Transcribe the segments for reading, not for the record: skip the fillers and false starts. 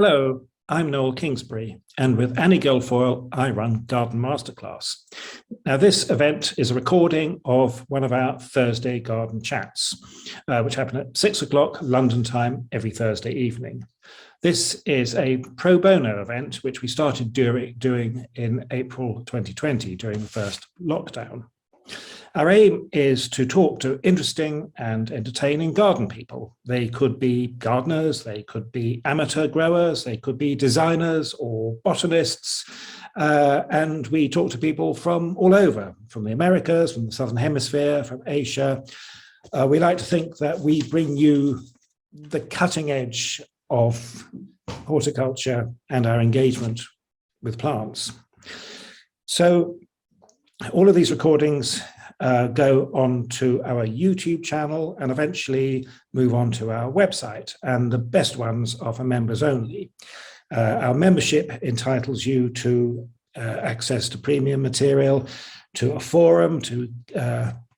Hello, I'm Noel Kingsbury, and with Annie Guilfoyle, I run Garden Masterclass. Now, this event is a recording of one of our Thursday garden chats, which happen at 6 o'clock London time every Thursday evening. This is a pro bono event, which we started doing in April 2020 during the first lockdown. Our aim is to talk to interesting and entertaining garden people. They could be gardeners, they could be amateur growers, they could be designers or botanists. And we talk to people from all over, from the Americas, from the Southern Hemisphere, from Asia. We like to think that we bring you the cutting edge of horticulture and our engagement with plants. So all of these recordings go on to our YouTube channel and eventually move on to our website. And the best ones are for members only. Our membership entitles you to access to premium material, to a forum, to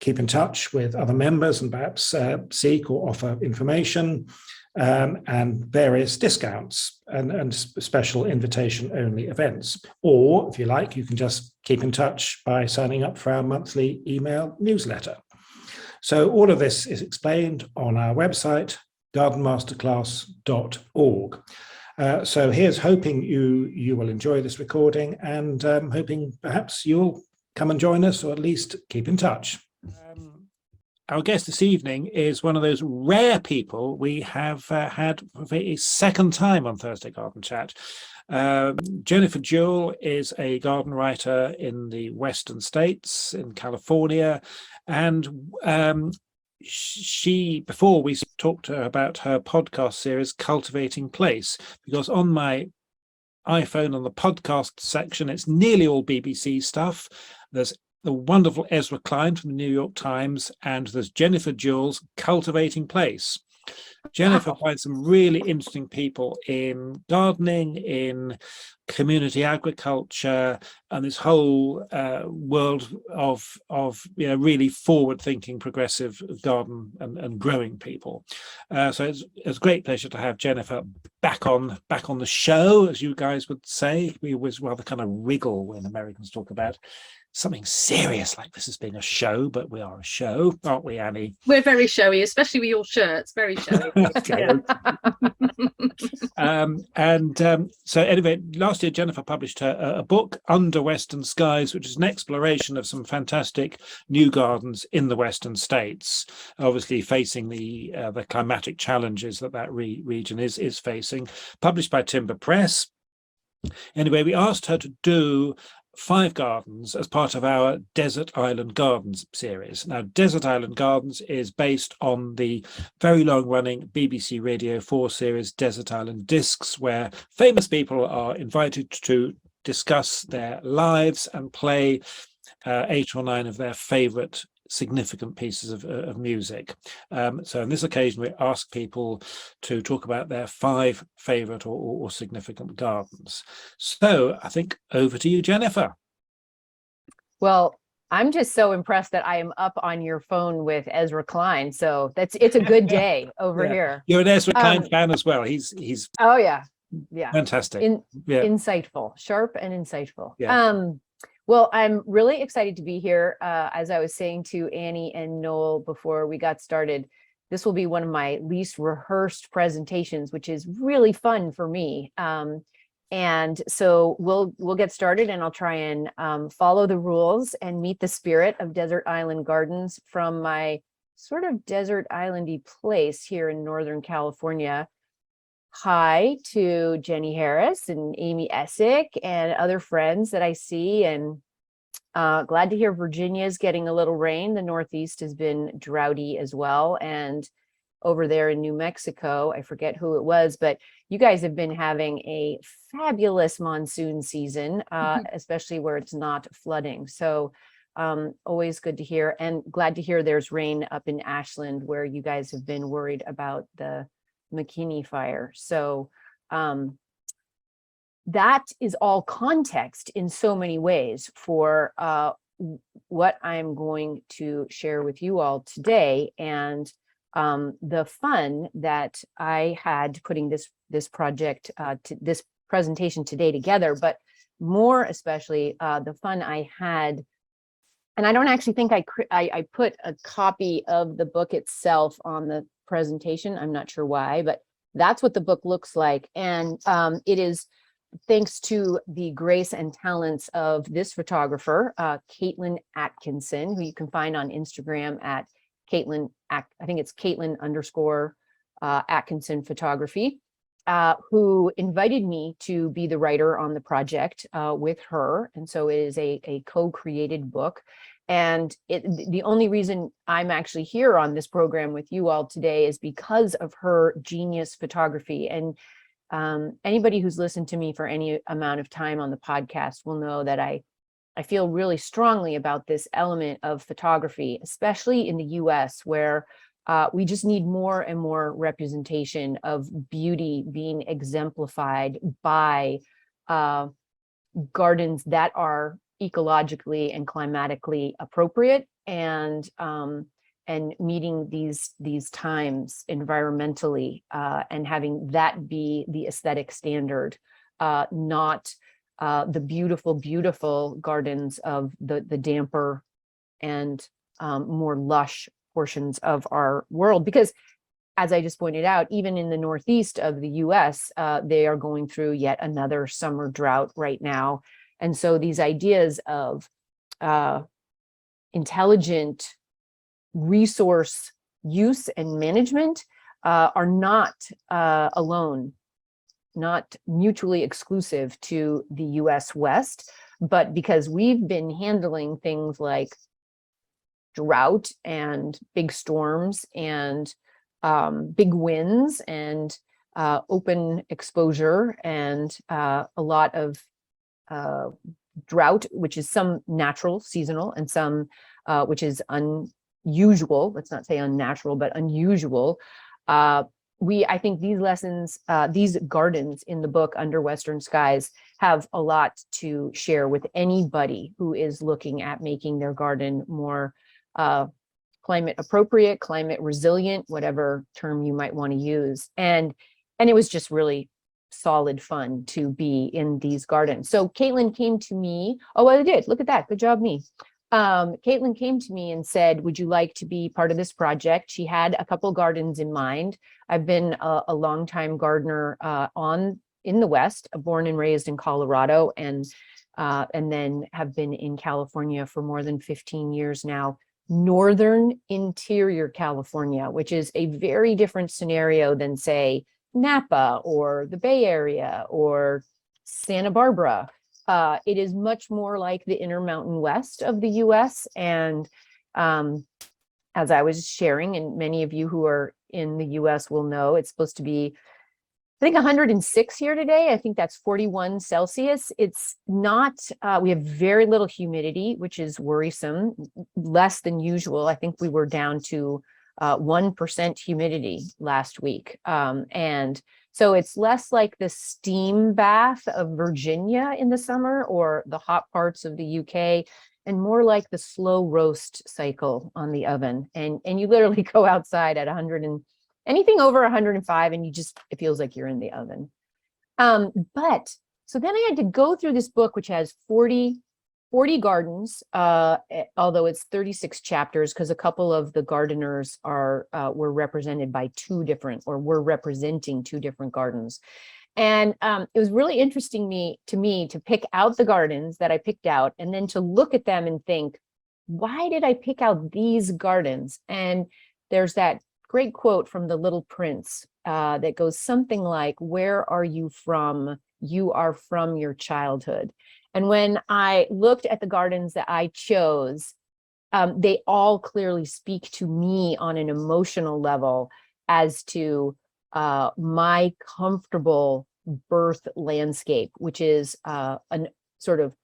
keep in touch with other members and perhaps seek or offer information, and various discounts and special invitation-only events. Or, if you like, you can just keep in touch by signing up for our monthly email newsletter. So all of this is explained on our website, gardenmasterclass.org. So here's hoping you will enjoy this recording, and hoping perhaps you'll come and join us, or at least keep in touch. Our guest this evening is one of those rare people we have had for a second time on Thursday Garden Chat. Jennifer Jewell is a garden writer in the Western States, in California, and before we talked to her about her podcast series, Cultivating Place, because on my iPhone, on the podcast section, it's nearly all BBC stuff. There's the wonderful Ezra Klein from the New York Times, and there's Jennifer Jewell's Cultivating Place. Jennifer finds some really interesting people in gardening, in community agriculture, and this whole world of really forward-thinking, progressive garden and growing people. So it's a great pleasure to have Jennifer back on the show, as you guys would say. We always rather kind of wriggle when Americans talk about something serious like this as being a show, but we are a show, aren't we, Annie? We're very showy, especially with your shirts. Very showy. So anyway, last year Jennifer published a book, Under Western Skies, which is an exploration of some fantastic new gardens in the Western States, obviously facing the climatic challenges that region is facing, published by Timber Press. Anyway, we asked her to do 5 gardens as part of our Desert Island Gardens series. Now, Desert Island Gardens is based on the very long-running BBC Radio 4 series Desert Island Discs, where famous people are invited to discuss their lives and play 8 or 9 of their favourite significant pieces of music. So on this occasion, we ask people to talk about their 5 favourite or significant gardens. So I think over to you, Jennifer. Well, I'm just so impressed that I am up on your phone with Ezra Klein. So it's a good day over here. You're an Ezra Klein fan as well. He's oh yeah fantastic. Insightful, sharp and insightful. Yeah. Well, I'm really excited to be here. As I was saying to Annie and Noel before we got started, this will be one of my least rehearsed presentations, which is really fun for me. And so we'll get started, and I'll try and follow the rules and meet the spirit of Desert Island Gardens from my sort of desert islandy place here in Northern California. Hi to Jenny Harris and Amy Essick and other friends that I see, and glad to hear Virginia's getting a little rain. The Northeast has been droughty as well, and over there in New Mexico, I forget who it was, but you guys have been having a fabulous monsoon season, especially where it's not flooding. So always good to hear, and glad to hear there's rain up in Ashland, where you guys have been worried about the McKinney fire. So that is all context in so many ways for what I'm going to share with you all today. And the fun that I had putting this this project, to this presentation today together, but more especially the fun I had. And I don't actually think I put a copy of the book itself on the presentation. I'm not sure why, but that's what the book looks like. And it is thanks to the grace and talents of this photographer, Caitlin Atkinson, who you can find on Instagram at Caitlin, I think it's Caitlin _ Atkinson Photography, who invited me to be the writer on the project with her. And so it is a co-created book. And the only reason I'm actually here on this program with you all today is because of her genius photography. And anybody who's listened to me for any amount of time on the podcast will know that I feel really strongly about this element of photography, especially in the US, where we just need more and more representation of beauty being exemplified by gardens that are ecologically and climatically appropriate, and meeting these times environmentally, and having that be the aesthetic standard, not the beautiful gardens of the damper and more lush portions of our world. Because as I just pointed out, even in the Northeast of the US, they are going through yet another summer drought right now. And so these ideas of intelligent resource use and management are not alone, not mutually exclusive to the US West, but because we've been handling things like drought and big storms and big winds and open exposure and a lot of drought, which is some natural, seasonal, and some which is unusual. Let's not say unnatural, but unusual. I think these lessons, these gardens in the book Under Western Skies have a lot to share with anybody who is looking at making their garden more climate appropriate, climate resilient, whatever term you might want to use. And it was just really solid fun to be in these gardens. So Caitlin came to me. Oh, well, I did. Look at that. Good job, me. Caitlin came to me and said, would you like to be part of this project? She had a couple gardens in mind. I've been a longtime gardener in the West, born and raised in Colorado, and then have been in California for more than 15 years now. Northern interior California, which is a very different scenario than, say, Napa or the Bay Area or Santa Barbara. It is much more like the Intermountain West of the US. And as I was sharing, and many of you who are in the US will know, it's supposed to be, I think, 106 here today. I think that's 41 Celsius. It's not, we have very little humidity, which is worrisome, less than usual. I think we were down to 1% humidity last week. And so it's less like the steam bath of Virginia in the summer or the hot parts of the UK, and more like the slow roast cycle on the oven. And you literally go outside at 100 and anything over 105, and it feels like you're in the oven. But so then I had to go through this book, which has 40 gardens, although it's 36 chapters, because a couple of the gardeners were represented by were representing two different gardens. And it was really interesting to me to pick out the gardens that I picked out, and then to look at them and think, why did I pick out these gardens? And there's that great quote from The Little Prince that goes something like, "Where are you from? You are from your childhood." And when I looked at the gardens that I chose, they all clearly speak to me on an emotional level as to my comfortable birth landscape, which is a sort of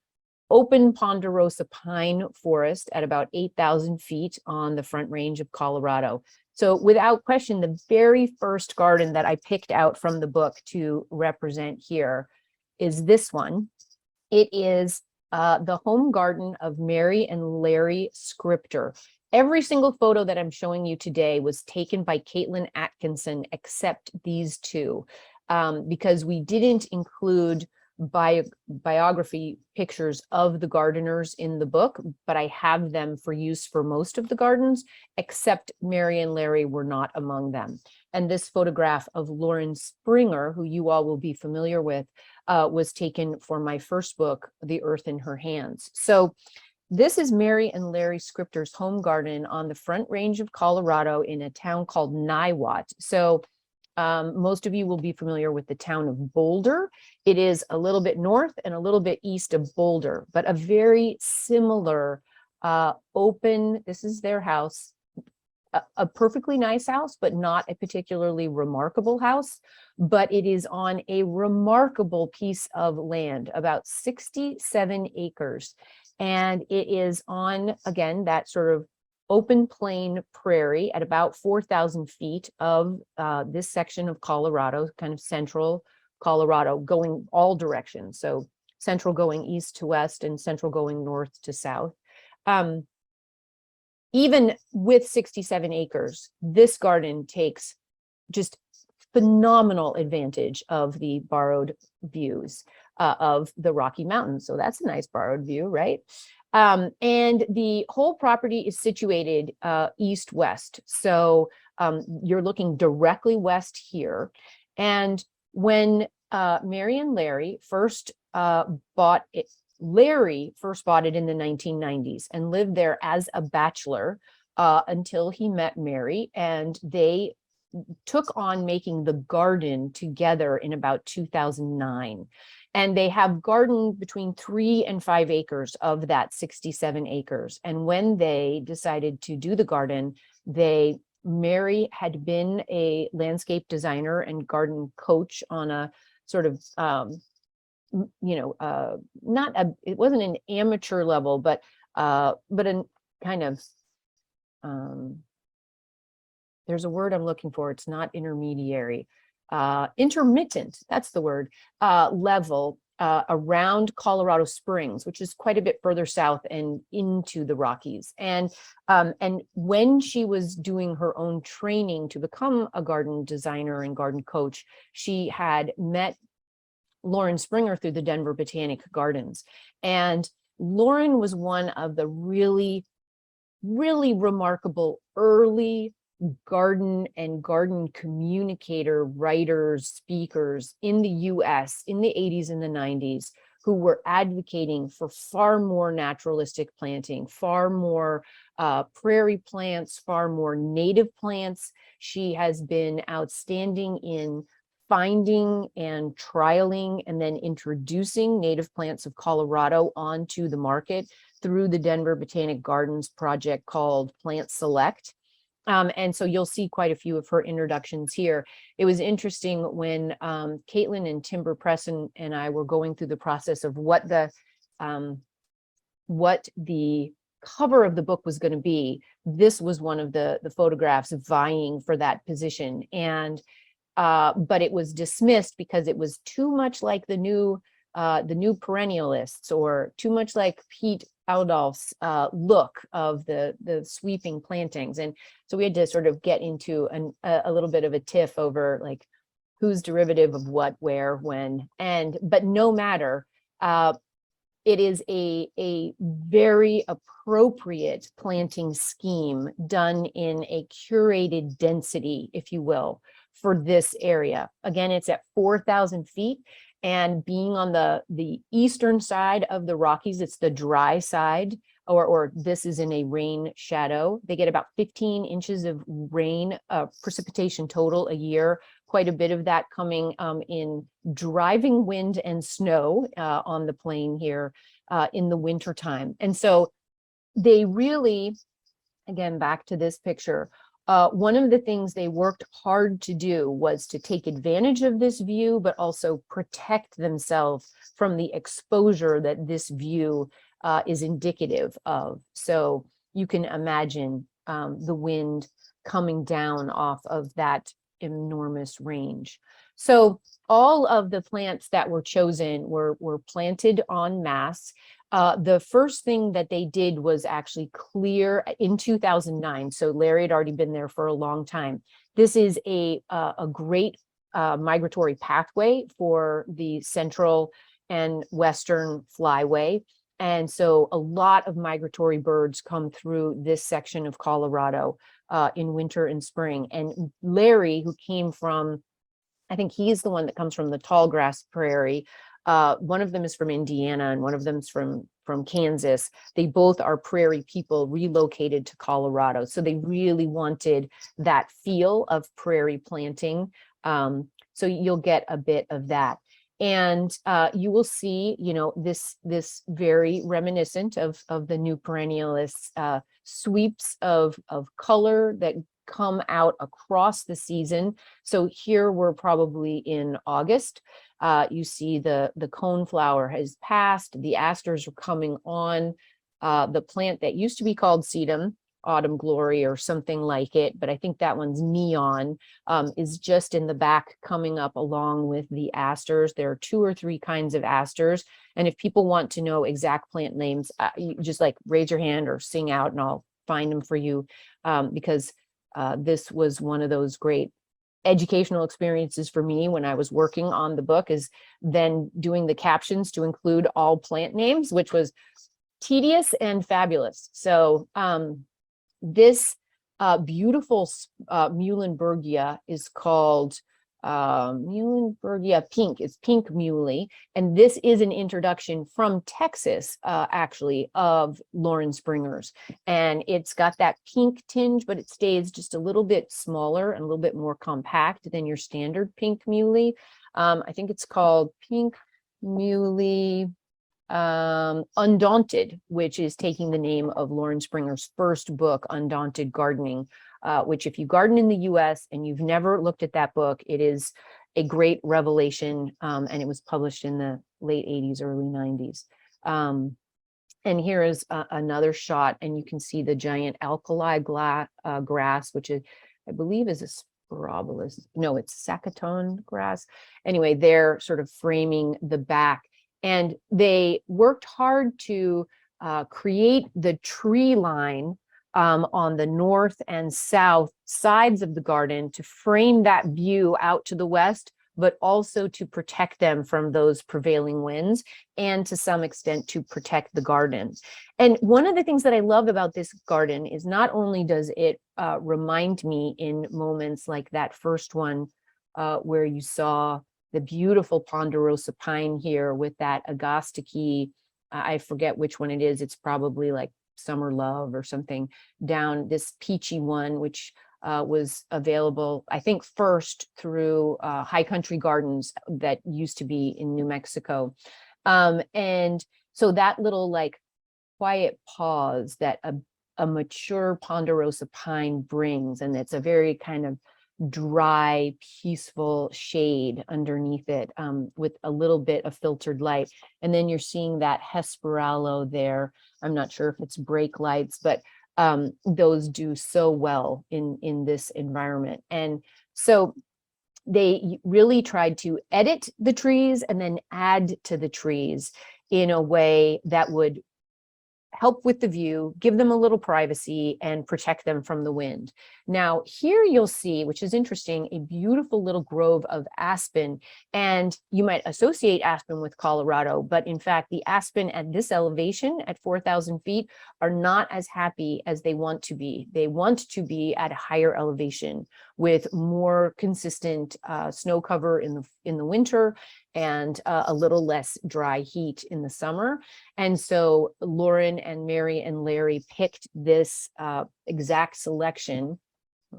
open ponderosa pine forest at about 8,000 feet on the Front Range of Colorado. So without question, the very first garden that I picked out from the book to represent here is this one. It is the home garden of Mary and Larry Scripter. Every single photo that I'm showing you today was taken by Caitlin Atkinson, except these two. because we didn't include biography pictures of the gardeners in the book, but I have them for use for most of the gardens, except Mary and Larry were not among them. And this photograph of Lauren Springer, who you all will be familiar with, was taken for my first book, The Earth in Her Hands. So this is Mary and Larry Scripter's home garden on the Front Range of Colorado in a town called Niwot. So most of you will be familiar with the town of Boulder. It is a little bit north and a little bit east of Boulder, but a very similar open, this is their house, a perfectly nice house, but not a particularly remarkable house, but it is on a remarkable piece of land, about 67 acres. And it is on, again, that sort of open plain prairie at about 4,000 feet of this section of Colorado, kind of central Colorado, going all directions. So central going east to west and central going north to south. Even with 67 acres, this garden takes just phenomenal advantage of the borrowed views of the Rocky Mountains. So that's a nice borrowed view, right? And the whole property is situated east-west. So you're looking directly west here. And when Mary and Larry first bought it, Larry first bought it in the 1990s and lived there as a bachelor until he met Mary, and they took on making the garden together in about 2009. And they have gardened between 3 and 5 acres of that 67 acres. And when they decided to do the garden, Mary had been a landscape designer and garden coach on a sort of, it wasn't an amateur level, but a kind of, there's a word I'm looking for. It's not intermediary, intermittent, that's the word, level around Colorado Springs, which is quite a bit further south and into the Rockies. And when she was doing her own training to become a garden designer and garden coach, she had met Lauren Springer through the Denver Botanic Gardens. And Lauren was one of the really, really remarkable early garden and garden communicator, writers, speakers in the US in the 80s and the 90s who were advocating for far more naturalistic planting, far more prairie plants, far more native plants. She has been outstanding in finding and trialing and then introducing native plants of Colorado onto the market through the Denver Botanic Gardens project called Plant Select. And so you'll see quite a few of her introductions here. It was interesting when Caitlin and Timber Press and I were going through the process of what the cover of the book was going to be. This was one of the photographs vying for that position. And but it was dismissed because it was too much like the new perennialists, or too much like Pete Aldolf's look of the sweeping plantings. And so we had to sort of get into a little bit of a tiff over like who's derivative of what, where, when, but no matter, it is a very appropriate planting scheme done in a curated density, if you will, for this area. Again, it's at 4,000 feet. And being on the eastern side of the Rockies, it's the dry side, or this is in a rain shadow. They get about 15 inches of rain, precipitation total a year, quite a bit of that coming in driving wind and snow on the plain here in the wintertime. And so they really, again, back to this picture, one of the things they worked hard to do was to take advantage of this view, but also protect themselves from the exposure that this view is indicative of. So you can imagine the wind coming down off of that enormous range. So all of the plants that were chosen were planted en masse. The first thing that they did was actually clear in 2009. So Larry had already been there for a long time. This is a great migratory pathway for the central and western flyway. And so a lot of migratory birds come through this section of Colorado in winter and spring. And Larry, who came from, I think he's the one that comes from the tall grass prairie. One of them is from Indiana and one of them is from Kansas. They both are prairie people relocated to Colorado. So they really wanted that feel of prairie planting. So you'll get a bit of that. And you will see, you know, this very reminiscent of the new perennialists, sweeps of color that come out across the season. So here we're probably in August. You see the coneflower has passed, the asters are coming on. The plant that used to be called sedum, autumn glory or something like it, but I think that one's neon, is just in the back coming up along with the asters. There are 2 or 3 kinds of asters. And if people want to know exact plant names, you just like raise your hand or sing out and I'll find them for you, because this was one of those great educational experiences for me when I was working on the book, is then doing the captions to include all plant names, which was tedious and fabulous. So this beautiful Muhlenbergia is called Muhlenbergia pink. It's pink muley. And this is an introduction from Texas, actually, of Lauren Springer's. And it's got that pink tinge, but it stays just a little bit smaller and a little bit more compact than your standard pink muley. I think it's called pink muley Undaunted, which is taking the name of Lauren Springer's first book, Undaunted Gardening, which if you garden in the US and you've never looked at that book, it is a great revelation, and it was published in the late 80s, early 90s. And here is another shot, and you can see the giant alkali grass, which is, I believe is a Sporobolus. No, it's Sacaton grass. Anyway, they're sort of framing the back. And they worked hard to create the tree line on the north and south sides of the garden to frame that view out to the west, but also to protect them from those prevailing winds and to some extent to protect the gardens. And one of the things that I love about this garden is not only does it remind me in moments like that first one where you saw the beautiful ponderosa pine here with that agastache, I forget which one it is. It's probably like Summer Love or something, down this peachy one, which was available, I think, first through High Country Gardens that used to be in New Mexico. And so that little like quiet pause that a mature ponderosa pine brings, and it's a very kind of dry, peaceful shade underneath it, with a little bit of filtered light. And then you're seeing that Hesperalo there. I'm not sure if it's brake lights, but those do so well in this environment. And so they really tried to edit the trees and then add to the trees in a way that would help with the view, give them a little privacy, and protect them from the wind. Now, here you'll see, which is interesting, a beautiful little grove of aspen. And you might associate aspen with Colorado, but in fact, the aspen at this elevation at 4,000 feet are not as happy as they want to be. They want to be at a higher elevation with more consistent snow cover in the winter and a little less dry heat in the summer. And so Lauren and Mary and Larry picked this exact selection.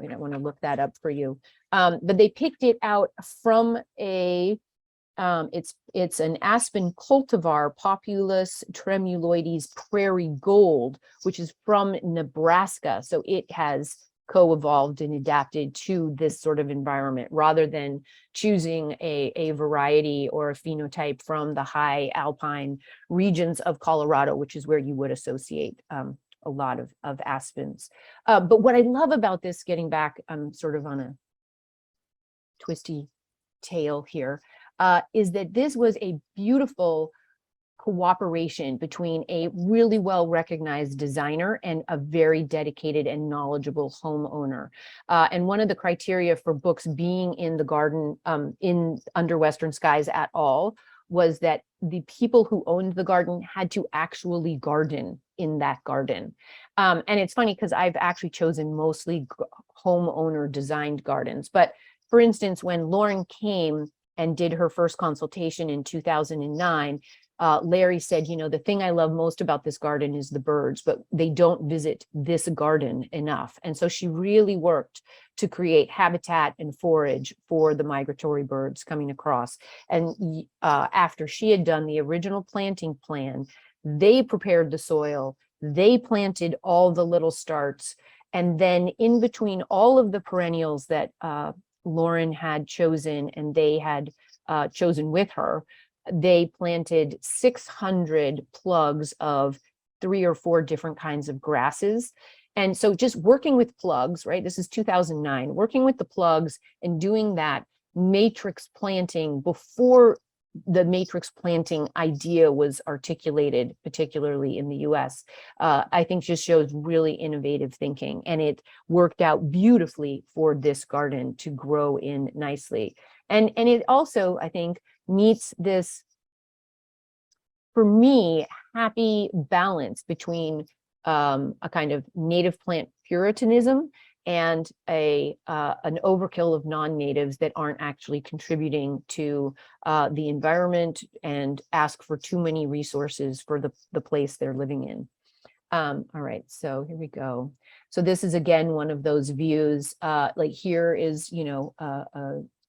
I don't want to look that up for you, but they picked it out from a, it's an aspen cultivar, Populus tremuloides prairie gold, which is from Nebraska. So it has co-evolved and adapted to this sort of environment rather than choosing a variety or a phenotype from the high alpine regions of Colorado, which is where you would associate a lot of aspens. But what I love about this, getting back, I'm sort of on a twisty tail here, is that this was a beautiful cooperation between a really well-recognized designer and a very dedicated and knowledgeable homeowner. And one of the criteria for books being in the garden in Under Western Skies at all was that the people who owned the garden had to actually garden in that garden. And it's funny because I've actually chosen mostly homeowner designed gardens. But for instance, when Lauren came and did her first consultation in 2009, Larry said, you know, the thing I love most about this garden is the birds, but they don't visit this garden enough. And so she really worked to create habitat and forage for the migratory birds coming across. And after she had done the original planting plan, they prepared the soil, they planted all the little starts, and then in between all of the perennials that Lauren had chosen and they had chosen with her, they planted 600 plugs of 3 or 4 different kinds of grasses. And so just working with plugs, right? This is 2009, working with the plugs and doing that matrix planting before the matrix planting idea was articulated, particularly in the US, I think just shows really innovative thinking. And it worked out beautifully for this garden to grow in nicely. And it also, I think, meets this, for me, happy balance between a kind of native plant puritanism and an overkill of non-natives that aren't actually contributing to the environment and ask for too many resources for the place they're living in. All right, so here we go. So this is again one of those views. Like here is, you know,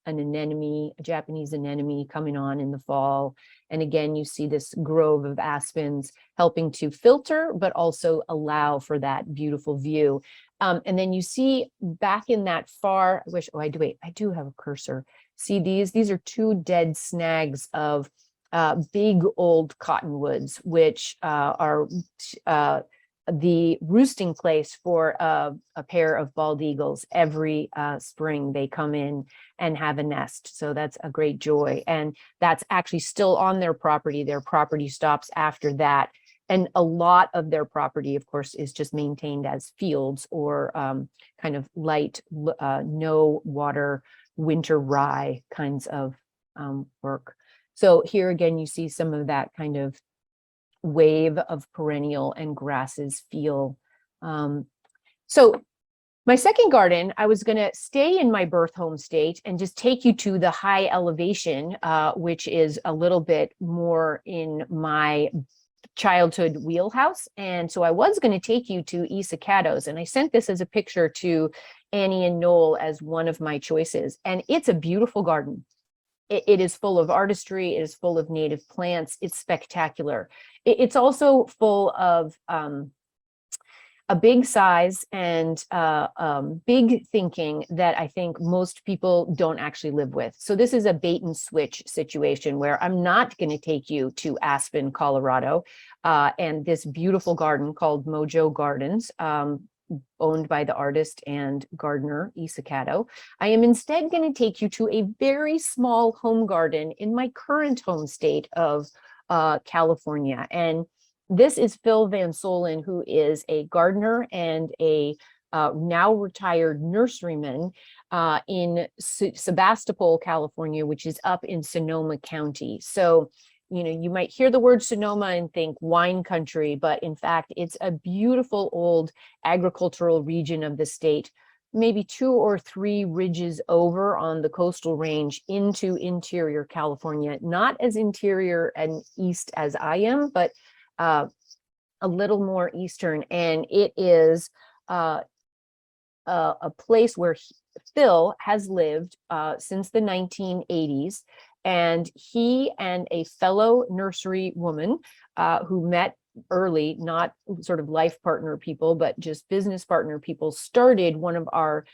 an anemone, a Japanese anemone coming on in the fall. And again, you see this grove of aspens helping to filter, but also allow for that beautiful view. And then you see back in that far, I do have a cursor. See these are 2 dead snags of big old cottonwoods, which are the roosting place for a pair of bald eagles. Every spring they come in and have a nest. So that's a great joy. And that's actually still on their property. Their property stops after that. And a lot of their property, of course, is just maintained as fields or kind of light, no water, winter rye kinds of work. So here again, you see some of that kind of wave of perennial and grasses feel. So my second garden, I was going to stay in my birth home state and just take you to the high elevation, which is a little bit more in my childhood wheelhouse. And so I was going to take you to Isacados, and I sent this as a picture to Annie and Noel as one of my choices. And it's a beautiful garden. It is full of artistry. It is full of native plants. It's spectacular. It's also full of a big size and big thinking that I think most people don't actually live with. So this is a bait and switch situation where I'm not going to take you to Aspen, Colorado, and this beautiful garden called Mojo Gardens, owned by the artist and gardener Isacado. I am instead going to take you to a very small home garden in my current home state of California. And this is Phil Van Solen, who is a gardener and a now retired nurseryman in Sebastopol, California, which is up in Sonoma County. So, you know, you might hear the word Sonoma and think wine country, but in fact, it's a beautiful old agricultural region of the state, maybe 2 or 3 ridges over on the coastal range into interior California, not as interior and east as I am, but a little more eastern. And it is a place where Phil has lived since the 1980s. And he and a fellow nursery woman who met early, not sort of life partner people, but just business partner people, started one of our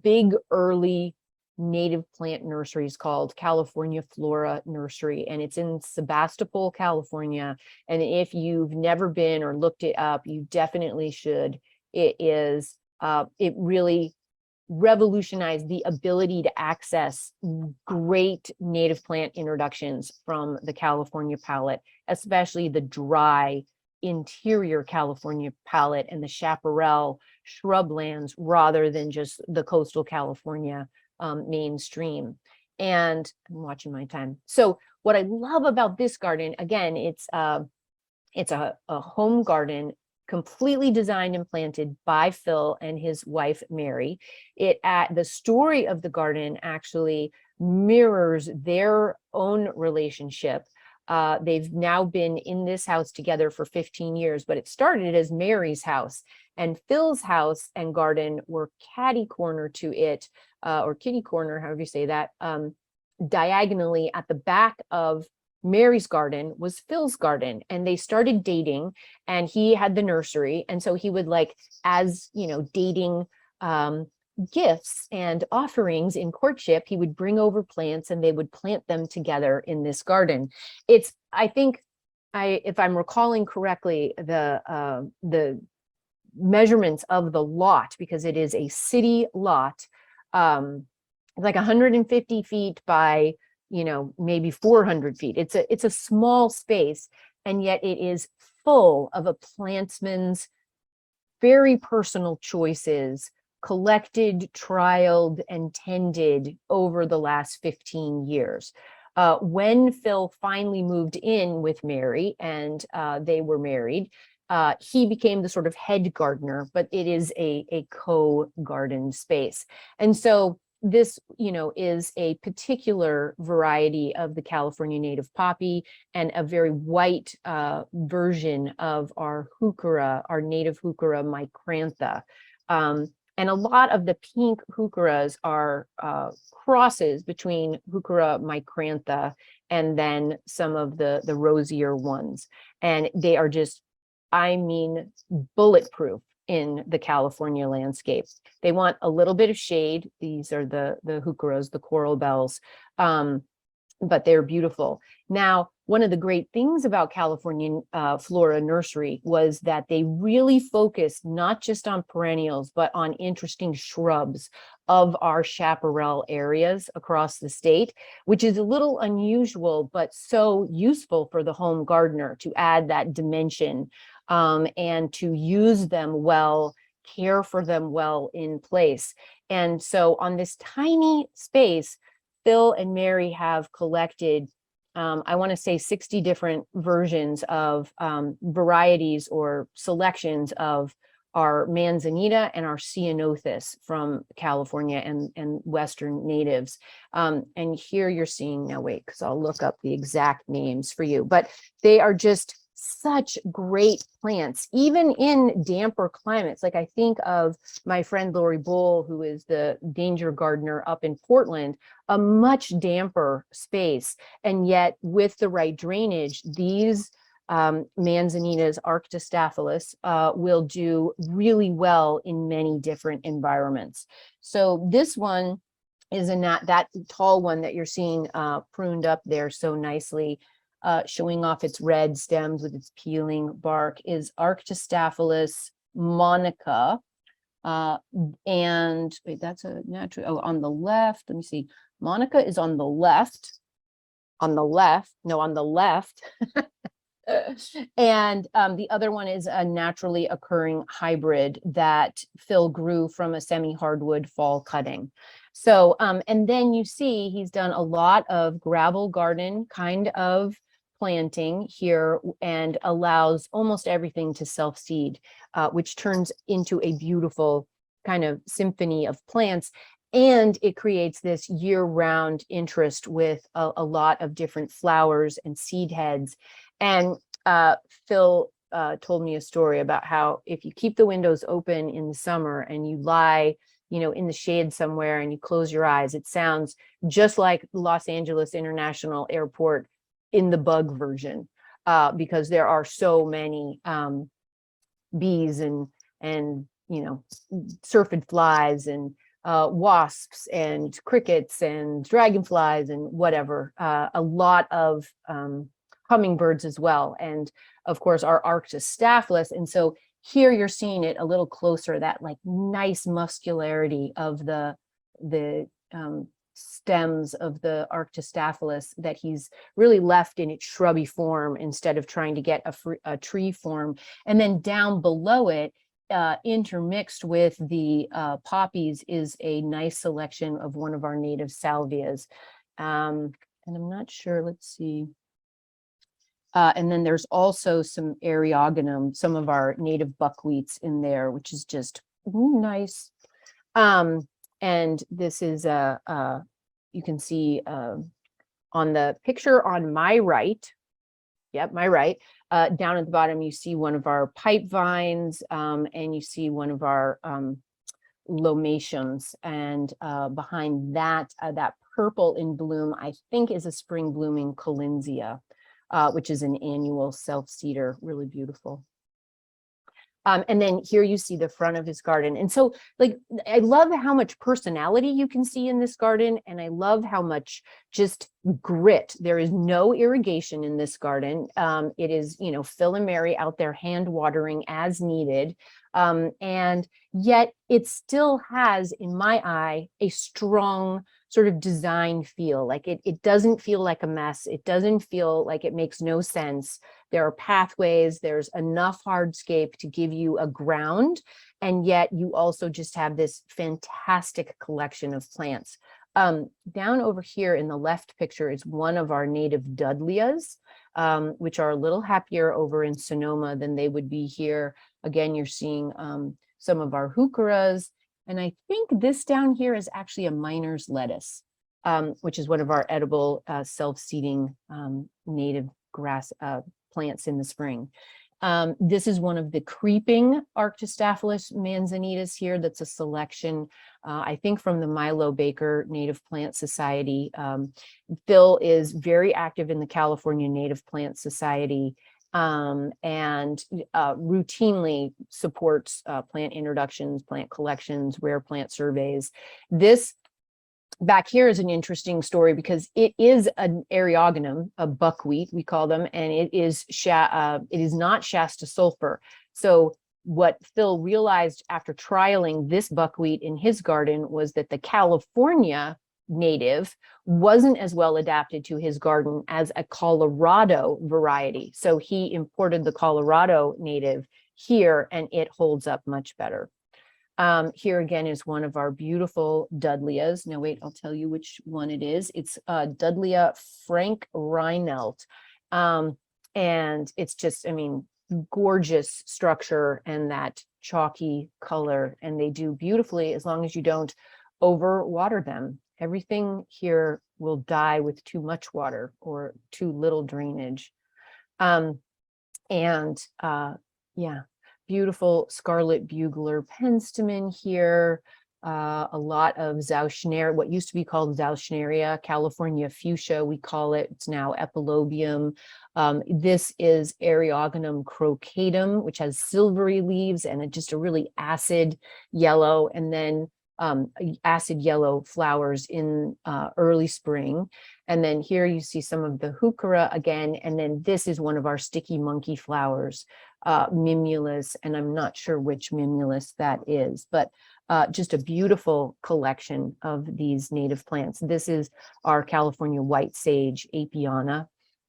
big early native plant nurseries called California Flora Nursery. And it's in Sebastopol, California. And if you've never been or looked it up, you definitely should. It is, it really revolutionized the ability to access great native plant introductions from the California palette, especially the dry interior California palette and the chaparral shrublands, rather than just the coastal California mainstream. And I'm watching my time. So what I love about this garden, again, it's a home garden completely designed and planted by Phil and his wife, Mary. The story of the garden actually mirrors their own relationship. They've now been in this house together for 15 years, but it started as Mary's house, and Phil's house and garden were catty corner to it, or kitty corner, however you say that, diagonally at the back of Mary's garden was Phil's garden, and they started dating, and he had the nursery. And so he would, like, as you know, dating gifts and offerings in courtship, he would bring over plants and they would plant them together in this garden. I think if I'm recalling correctly, the measurements of the lot, because it is a city lot, like 150 feet by, maybe 400 feet. It's a small space, and yet it is full of a plantsman's very personal choices, collected, trialed, and tended over the last 15 years. When Phil finally moved in with Mary and they were married, he became the sort of head gardener, but it is a co-garden space. And so this, is a particular variety of the California native poppy, and a very white version of our heuchera, our native heuchera micrantha. And a lot of the pink heucheras are crosses between heuchera micrantha and then some of the rosier ones. And they are just, bulletproof in the California landscape. They want a little bit of shade. These are the heucheras, the coral bells, but they're beautiful. Now, one of the great things about California Flora Nursery was that they really focused not just on perennials, but on interesting shrubs of our chaparral areas across the state, which is a little unusual, but so useful for the home gardener to add that dimension, and to use them well, care for them well in place. And so on this tiny space, Phil and Mary have collected, I want to say 60 different versions of varieties or selections of our Manzanita and our Ceanothus from California and Western natives. And here you're seeing, now wait, because I'll look up the exact names for you, but they are just such great plants, even in damper climates. Like, I think of my friend Lori Bull, who is the danger gardener up in Portland, a much damper space. And yet with the right drainage, these Manzanitas, Arctostaphylis, will do really well in many different environments. So this one is that tall one that you're seeing pruned up there so nicely, showing off its red stems with its peeling bark, is Arctostaphylus Monica. And wait, that's a natural, on the left, let me see. Monica is on the left, on the left. And the other one is a naturally occurring hybrid that Phil grew from a semi-hardwood fall cutting. So, and then you see he's done a lot of gravel garden kind of planting here, and allows almost everything to self-seed, which turns into a beautiful kind of symphony of plants. And it creates this year-round interest with a lot of different flowers and seed heads. And Phil told me a story about how if you keep the windows open in the summer and you lie, in the shade somewhere and you close your eyes, it sounds just like Los Angeles International Airport in the bug version, because there are so many bees and syrphid flies and wasps and crickets and dragonflies and whatever, a lot of hummingbirds as well, and of course our Arctostaphylis. And so here you're seeing it a little closer, that like nice muscularity of the stems of the Arctostaphylis that he's really left in its shrubby form instead of trying to get a tree form. And then down below it, intermixed with the poppies, is a nice selection of one of our native salvias. And I'm not sure, let's see. And then there's also some eriogonum, some of our native buckwheats in there, which is just nice. And this is you can see on the picture on my right, my right, down at the bottom, you see one of our pipe vines, and you see one of our lomatiums. And behind that, that purple in bloom, I think is a spring blooming collinsia, which is an annual self-seeder, really beautiful. And then here you see the front of his garden. And so, like, I love how much personality you can see in this garden. And I love how much just grit. There is no irrigation in this garden. It is, you know, Phil and Mary out there hand watering as needed. And yet it still has, in my eye, a strong sort of design feel. Like it doesn't feel like a mess. It doesn't feel like it makes no sense. There are pathways, there's enough hardscape to give you a ground, and yet you also just have this fantastic collection of plants. Down over here in the left picture is one of our native Dudleas, which are a little happier over in Sonoma than they would be here. Again, you're seeing some of our heucheras. And I think this down here is actually a miner's lettuce, which is one of our edible self-seeding native grass plants in the spring. This is one of the creeping Arctostaphylus Manzanitas here. That's a selection, I think, from the Milo Baker Native Plant Society. Phil is very active in the California Native Plant Society, and routinely supports plant introductions, plant collections, rare plant surveys. This back here is an interesting story because it is an eriogonum, a buckwheat, we call them, and it is not Shasta sulfur. So what Phil realized after trialing this buckwheat in his garden was that the California native wasn't as well adapted to his garden as a Colorado variety. So he imported the Colorado native here, and it holds up much better. Here again is one of our beautiful Dudleas. Now wait, I'll tell you which one it is. It's Dudlea Frank Reinelt. And it's just, I mean, gorgeous structure and that chalky color. And they do beautifully as long as you don't overwater them. Everything here will die with too much water or too little drainage. Yeah. Beautiful scarlet bugler penstemon here, a lot of Zauschneria, what used to be called Zauschneria, California fuchsia, we call it. It's now epilobium. This is Eriogonum crocatum, which has silvery leaves and just a really acid yellow, and then acid yellow flowers in early spring. And then here you see some of the heuchera again, and then this is one of our sticky monkey flowers, Mimulus, and I'm not sure which Mimulus that is, but just a beautiful collection of these native plants. This is our California white sage, Apiana.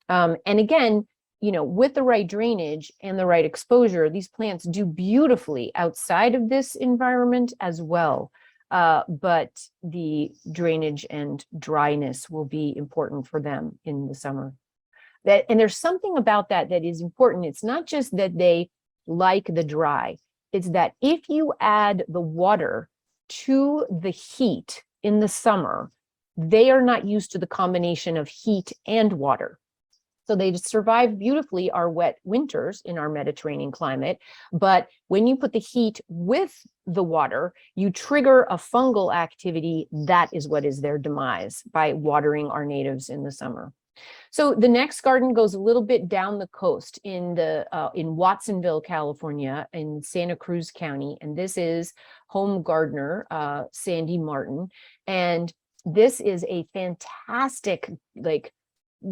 And again, you know, with the right drainage and the right exposure, these plants do beautifully outside of this environment as well. But the drainage and dryness will be important for them in the summer. And there's something about that that is important. It's not just that they like the dry. It's that if you add the water to the heat in the summer, they are not used to the combination of heat and water. So they survive beautifully our wet winters in our Mediterranean climate. But when you put the heat with the water, you trigger a fungal activity. That is what is their demise by watering our natives in the summer. So the next garden goes a little bit down the coast in Watsonville, California, in Santa Cruz County. And this is home gardener, Sandy Martin. And this is a fantastic, like,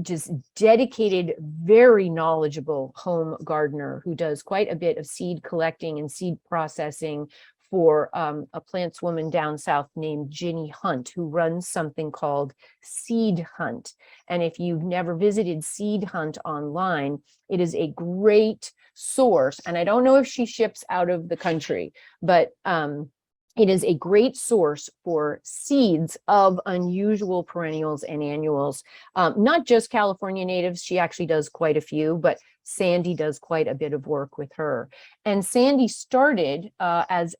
just dedicated, very knowledgeable home gardener who does quite a bit of seed collecting and seed processing for a plants woman down south named Ginny Hunt, who runs something called Seed Hunt. And if you've never visited Seed Hunt online, it is a great source. And I don't know if she ships out of the country, but it is a great source for seeds of unusual perennials and annuals, not just California natives. She actually does quite a few, but Sandy does quite a bit of work with her. And Sandy started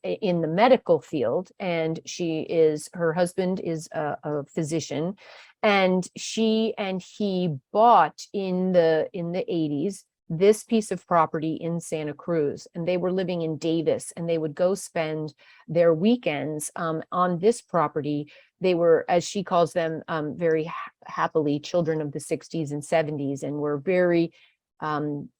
in the medical field, and her husband is a physician, and she and he bought in the 80s this piece of property in Santa Cruz, and they were living in Davis, and they would go spend their weekends on this property. They were, as she calls them, very happily children of the 60s and 70s, and were very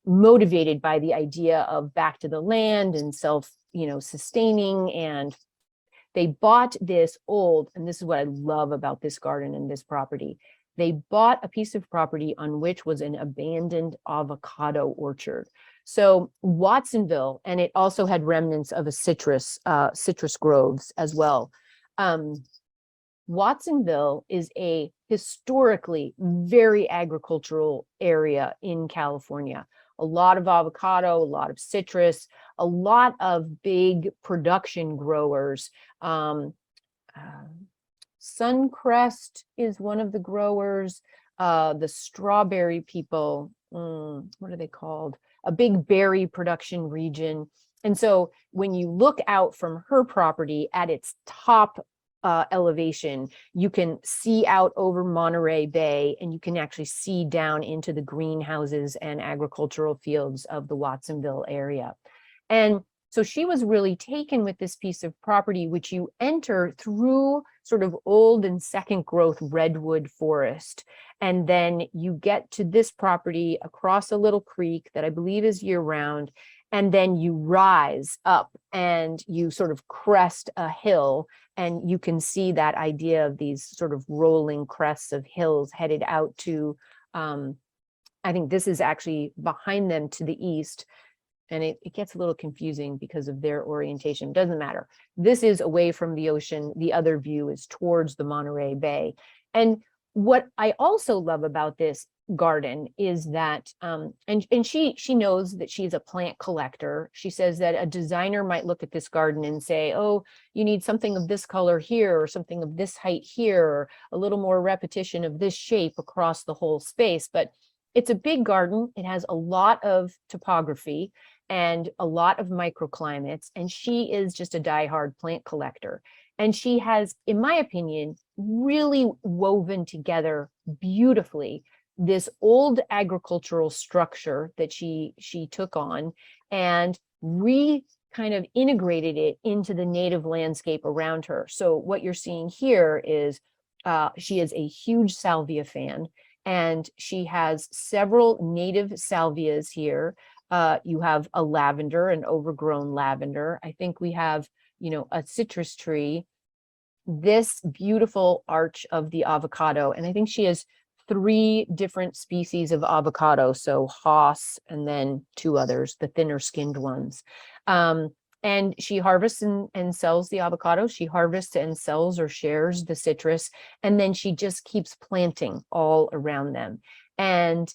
motivated by the idea of back to the land and sustaining. And they bought this old, and this is what I love about this garden and this property. They bought a piece of property on which was an abandoned avocado orchard. So Watsonville, and it also had remnants of a citrus groves as well. Watsonville is a historically very agricultural area in California. A lot of avocado, a lot of citrus, a lot of big production growers. Suncrest is one of the growers. The strawberry people, what are they called? A big berry production region. And so when you look out from her property at its top elevation, you can see out over Monterey Bay, and you can actually see down into the greenhouses and agricultural fields of the Watsonville area. And so she was really taken with this piece of property, which you enter through sort of old and second growth redwood forest. And then you get to this property across a little creek that I believe is year round. And then you rise up and you sort of crest a hill, and you can see that idea of these sort of rolling crests of hills headed out to, I think this is actually behind them to the east. And it gets a little confusing because of their orientation. Doesn't matter. This is away from the ocean. The other view is towards the Monterey Bay. And what I also love about this garden is that, and she knows that she's a plant collector. She says that a designer might look at this garden and say, oh, you need something of this color here, or something of this height here, or a little more repetition of this shape across the whole space. But it's a big garden. It has a lot of topography and a lot of microclimates, and she is just a diehard plant collector. And she has, in my opinion, really woven together beautifully this old agricultural structure that she took on and kind of integrated it into the native landscape around her. So what you're seeing here is she is a huge salvia fan, and she has several native salvias here. You have a lavender, an overgrown lavender. I think we have, a citrus tree, this beautiful arch of the avocado. And I think she has 3 different species of avocado. So Haas, and then 2 others, the thinner skinned ones. And she harvests and sells the avocado. She harvests and sells or shares the citrus. And then she just keeps planting all around them. And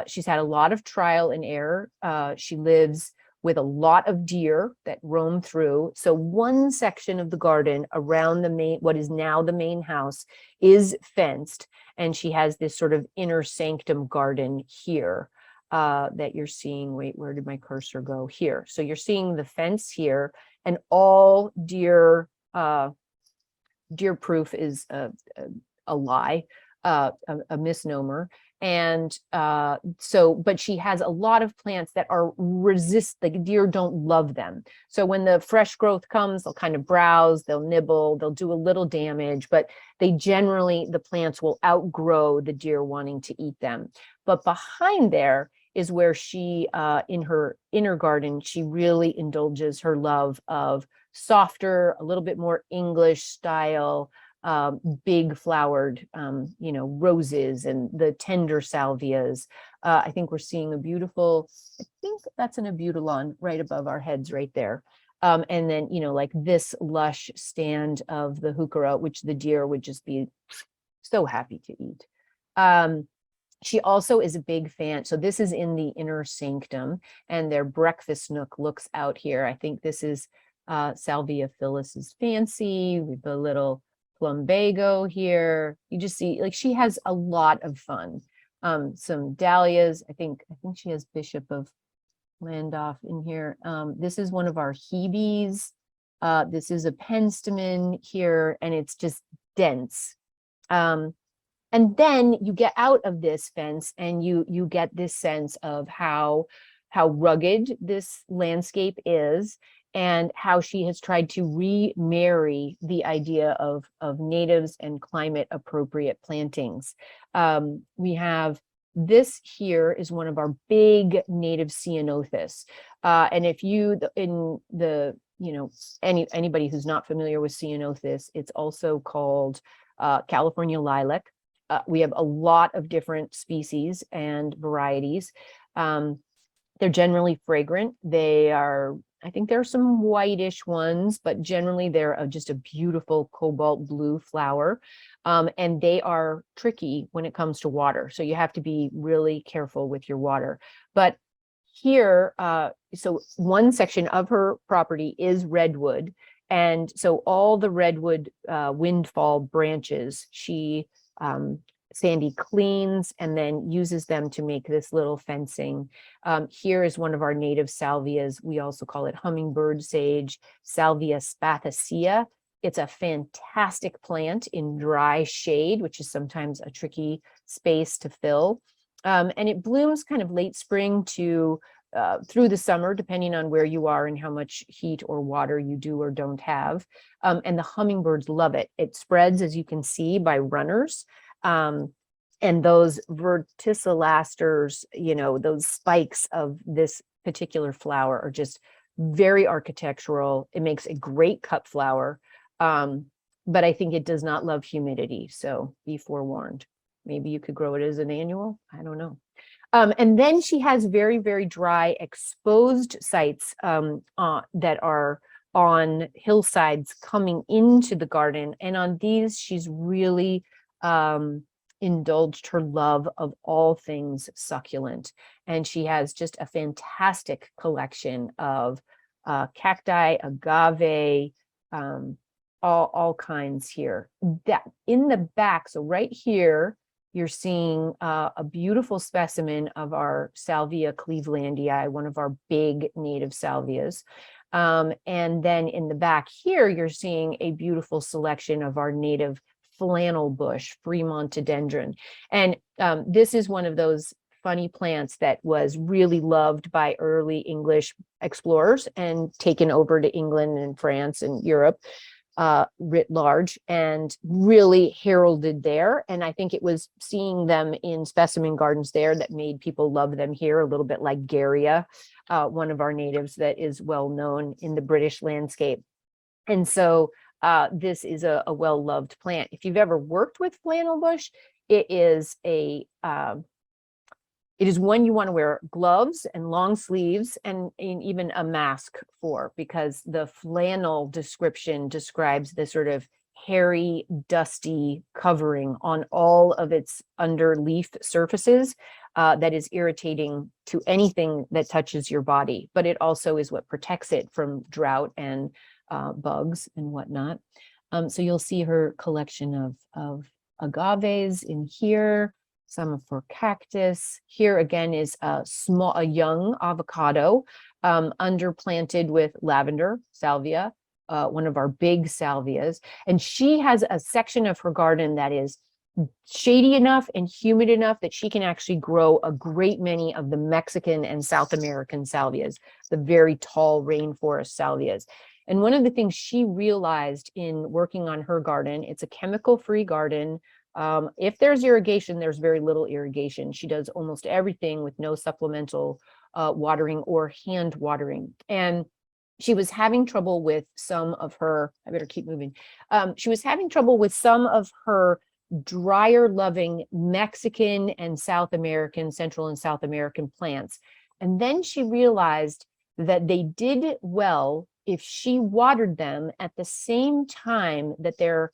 she's had a lot of trial and error. She lives with a lot of deer that roam through. So one section of the garden around what is now the main house is fenced. And she has this sort of inner sanctum garden here that you're seeing. Wait, where did my cursor go? Here. So you're seeing the fence here, and all deer proof is a lie, a misnomer. And but she has a lot of plants that are the deer don't love them. So when the fresh growth comes, they'll kind of browse, they'll nibble, they'll do a little damage, but the plants will outgrow the deer wanting to eat them. But behind there is where she, in her inner garden, she really indulges her love of softer, a little bit more English style, big flowered, roses and the tender salvias. I think we're seeing a beautiful, I think that's an abutilon right above our heads right there. And then, like this lush stand of the heuchera, which the deer would just be so happy to eat. She also is a big fan. So this is in the inner sanctum, and their breakfast nook looks out here. I think this is Salvia Phyllis's fancy with the little plumbago here. You just see, like, she has a lot of fun. Some dahlias. I think she has Bishop of Landolph in here. This is one of our Hebes. This is a penstemon here, and it's just dense. And then you get out of this fence and you get this sense of how rugged this landscape is, and how she has tried to remarry the idea of natives and climate appropriate plantings. We have this here is one of our big native ceanothus. And if anybody who's not familiar with ceanothus, it's also called California lilac. We have a lot of different species and varieties. They're generally fragrant. I think there are some whitish ones, but generally they're just a beautiful cobalt blue flower. And they are tricky when it comes to water. So you have to be really careful with your water. But here, so one section of her property is redwood. And so all the redwood windfall branches, Sandy cleans and then uses them to make this little fencing. Here is one of our native salvias. We also call it hummingbird sage, Salvia Spathacea. It's a fantastic plant in dry shade, which is sometimes a tricky space to fill. And it blooms kind of late spring to through the summer, depending on where you are and how much heat or water you do or don't have. And the hummingbirds love it. It spreads, as you can see, by runners. And those verticillasters, those spikes of this particular flower are just very architectural. It makes a great cut flower, but I think it does not love humidity. So be forewarned. Maybe you could grow it as an annual. I don't know. And then she has very, very dry exposed sites that are on hillsides coming into the garden. And on these, she's really indulged her love of all things succulent. And she has just a fantastic collection of cacti, agave, all kinds here. That in the back, so right here, you're seeing a beautiful specimen of our Salvia Cleveland Eye, one of our big native salvias. And then in the back here, you're seeing a beautiful selection of our native flannel bush, Fremontodendron. And this is one of those funny plants that was really loved by early English explorers and taken over to England and France and Europe writ large, and really heralded there. And I think it was seeing them in specimen gardens there that made people love them here, a little bit like Garrya, one of our natives that is well known in the British landscape. And so this is a well-loved plant. If you've ever worked with flannel bush, it is one you want to wear gloves and long sleeves and even a mask for, because the flannel description describes the sort of hairy, dusty covering on all of its underleaf surfaces that is irritating to anything that touches your body. But it also is what protects it from drought and bugs and whatnot. So you'll see her collection of agaves in here, some of her cactus. Here again is a young avocado underplanted with lavender, salvia, one of our big salvias. And she has a section of her garden that is shady enough and humid enough that she can actually grow a great many of the Mexican and South American salvias, the very tall rainforest salvias. And one of the things she realized in working on her garden, it's a chemical-free garden. If there's irrigation, there's very little irrigation. She does almost everything with no supplemental watering or hand watering. And she was having trouble with some of her, I better keep moving. She was having trouble with some of her drier loving Mexican and South American, Central and South American plants. And then she realized that they did well if she watered them at the same time that their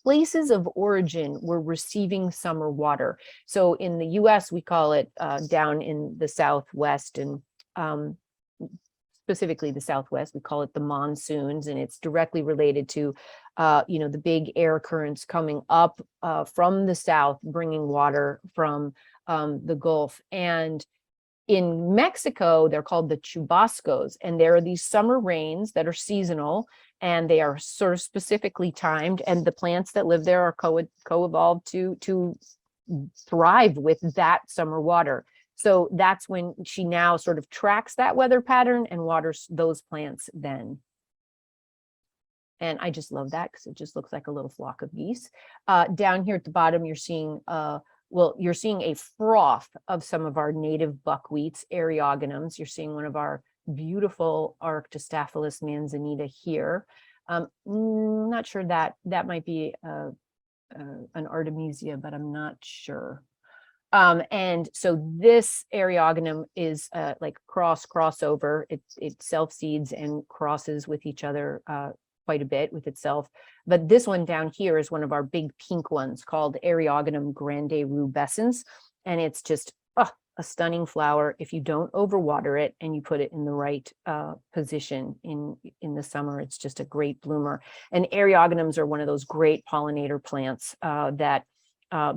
places of origin were receiving summer water. So in the US, we call it down in the Southwest and specifically the Southwest, we call it the monsoons, and it's directly related to, the big air currents coming up from the South, bringing water from the Gulf. And in Mexico, they're called the chubascos, and there are these summer rains that are seasonal, and they are sort of specifically timed, and the plants that live there are co-evolved to thrive with that summer water. So that's when she now sort of tracks that weather pattern and waters those plants then. And I just love that because it just looks like a little flock of geese. Down here at the bottom, you're seeing you're seeing a froth of some of our native buckwheats, Eriogonums. You're seeing one of our beautiful Arctostaphylus Manzanita here. Not sure that might be an Artemisia, but I'm not sure. And so this Eriogonum is like crossover. It self-seeds and crosses with each other quite a bit with itself. But this one down here is one of our big pink ones called Eriogonum grande rubescens. And it's just a stunning flower if you don't overwater it and you put it in the right position in the summer. It's just a great bloomer. And Eriogonums are one of those great pollinator plants that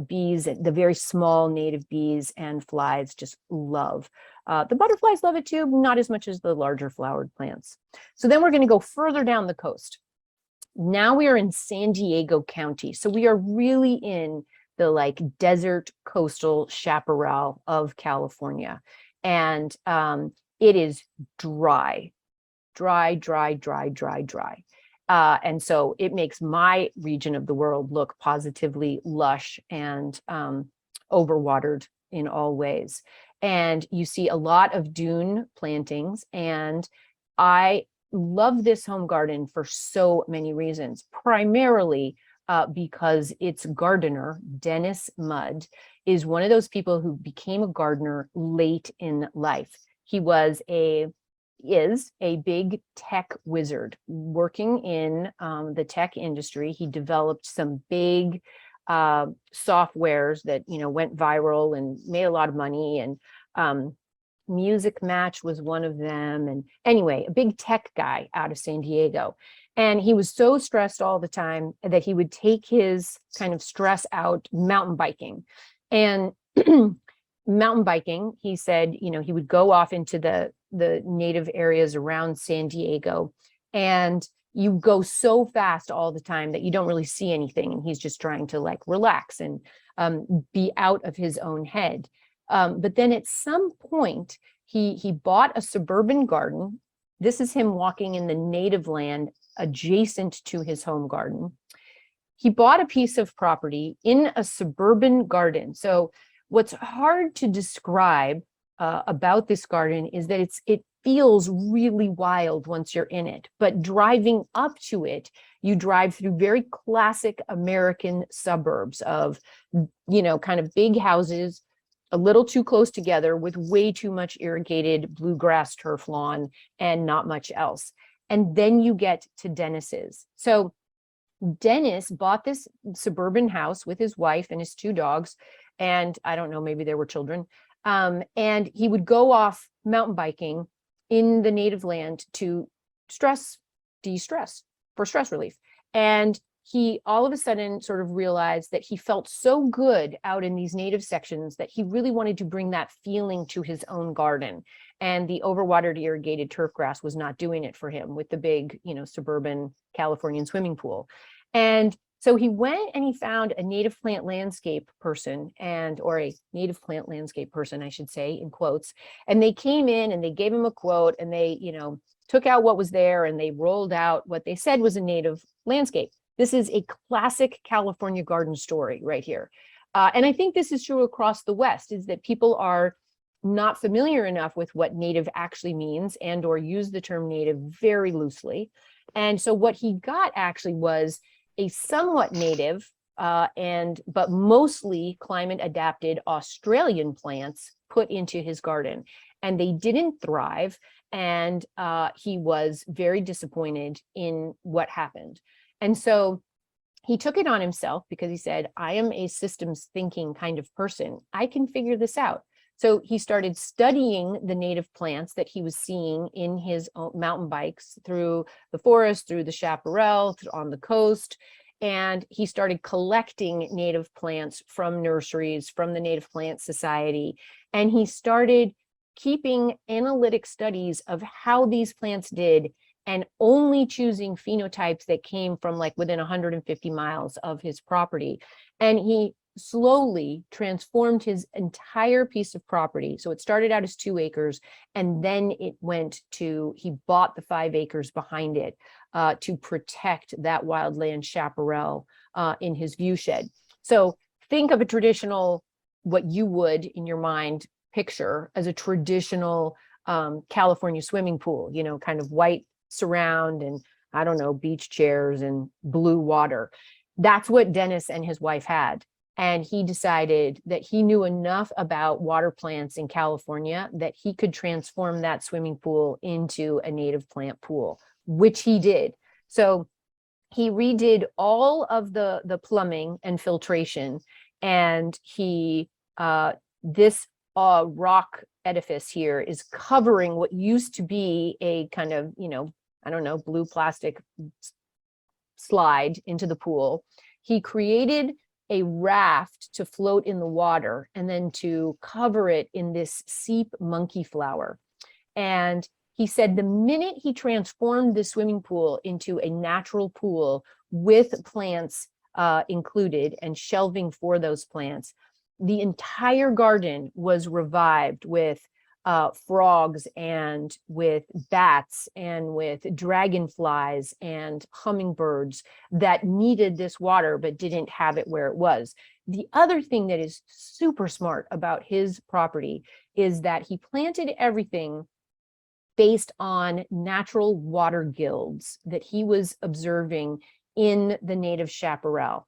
bees, the very small native bees and flies just love. The butterflies love it too, not as much as the larger flowered plants. So then we're going to go further down the coast. Now we are in San Diego County. So we are really in the like desert coastal chaparral of California. And it is dry. And so it makes my region of the world look positively lush and overwatered in all ways. And you see a lot of dune plantings. And I love this home garden for so many reasons, primarily because its gardener, Dennis Mudd, is one of those people who became a gardener late in life. He is a big tech wizard working in the tech industry. He developed some big softwares that went viral and made a lot of money, and Music Match was one of them. And anyway, a big tech guy out of San Diego. And he was so stressed all the time that he would take his kind of stress out mountain biking. And mountain biking, he said, he would go off into the native areas around San Diego, and you go so fast all the time that you don't really see anything. And he's just trying to like relax and be out of his own head. But then at some point, he bought a suburban garden. This is him walking in the native land adjacent to his home garden. He bought a piece of property in a suburban garden. So what's hard to describe about this garden is that it feels really wild once you're in it, but driving up to it, you drive through very classic American suburbs of, kind of big houses, a little too close together with way too much irrigated bluegrass turf lawn and not much else. And then you get to Dennis's. So Dennis bought this suburban house with his wife and his two dogs. And I don't know, maybe there were children. And he would go off mountain biking in the native land to de-stress, for stress relief. And he all of a sudden sort of realized that he felt so good out in these native sections that he really wanted to bring that feeling to his own garden. And the overwatered irrigated turf grass was not doing it for him with the big, suburban Californian swimming pool. And so he went and he found a native plant landscape person or a native plant landscape person, I should say, in quotes. And they came in and they gave him a quote, and they, took out what was there, and they rolled out what they said was a native landscape. This is a classic California garden story right here. And I think this is true across the West, is that people are not familiar enough with what native actually means and or use the term native very loosely. And so what he got actually was a somewhat native but mostly climate adapted Australian plants put into his garden, and they didn't thrive. And he was very disappointed in what happened. And so he took it on himself because he said, I am a systems thinking kind of person. I can figure this out. So he started studying the native plants that he was seeing in his mountain bikes through the forest, through the chaparral, on the coast. And he started collecting native plants from nurseries, from the Native Plant Society. And he started keeping analytic studies of how these plants did, and only choosing phenotypes that came from like within 150 miles of his property. And he slowly transformed his entire piece of property. So it started out as 2 acres, and then it went to, he bought the 5 acres behind it to protect that wildland chaparral in his view shed. So think of a traditional, what you would in your mind picture as a traditional California swimming pool, you know, kind of white surround and I don't know, beach chairs and blue water. That's what Dennis and his wife had. And he decided that he knew enough about water plants in California that he could transform that swimming pool into a native plant pool, which he did. So he redid all of the plumbing and filtration, and he this rock edifice here is covering what used to be a kind of, you know, I don't know, blue plastic slide into the pool. He created a raft to float in the water and then to cover it in this seep monkey flower. And he said the minute he transformed the swimming pool into a natural pool with plants included and shelving for those plants, the entire garden was revived with frogs and with bats and with dragonflies and hummingbirds that needed this water but didn't have it where it was. The other thing that is super smart about his property is that he planted everything based on natural water guilds that he was observing in the native chaparral.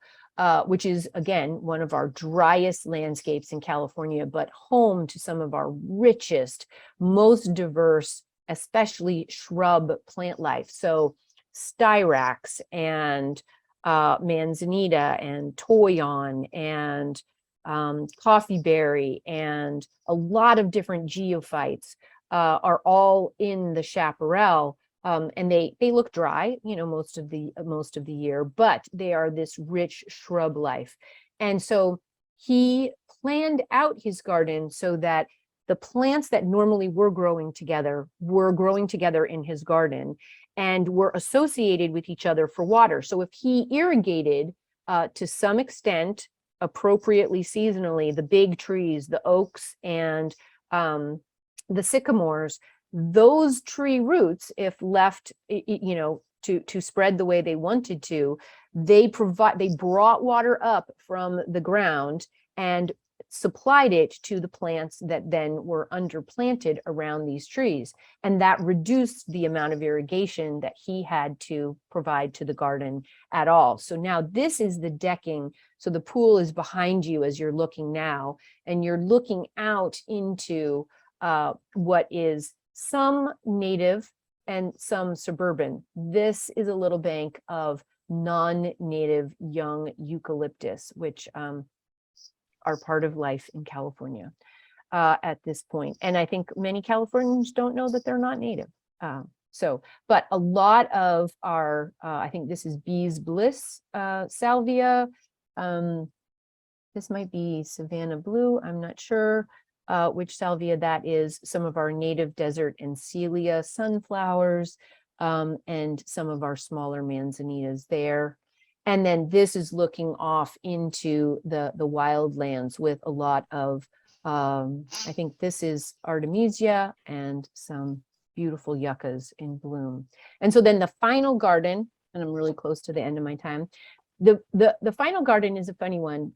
Which is, again, one of our driest landscapes in California, but home to some of our richest, most diverse, especially shrub plant life. So styrax and manzanita and toyon and coffeeberry and a lot of different geophytes are all in the chaparral. And they look dry, you know, most of the year, but they are this rich shrub life. And so he planned out his garden so that the plants that normally were growing together in his garden and were associated with each other for water. So if he irrigated to some extent, appropriately seasonally, the big trees, the oaks and the sycamores, those tree roots, if left, you know, to spread the way they wanted to, they brought water up from the ground and supplied it to the plants that then were underplanted around these trees. And that reduced the amount of irrigation that he had to provide to the garden at all. So now this is the decking. So the pool is behind you as you're looking now, and you're looking out into what is some native and some suburban. This is a little bank of non-native young eucalyptus, which are part of life in California at this point. And I think many Californians don't know that they're not native. But a lot of our, I think this is Bee's Bliss salvia. This might be Savannah Blue, I'm not sure. Which salvia that is, some of our native desert and celia sunflowers, and some of our smaller manzanitas there. And then this is looking off into the wildlands with a lot of, I think this is Artemisia and some beautiful yuccas in bloom. And so then the final garden, and I'm really close to the end of my time, the final garden is a funny one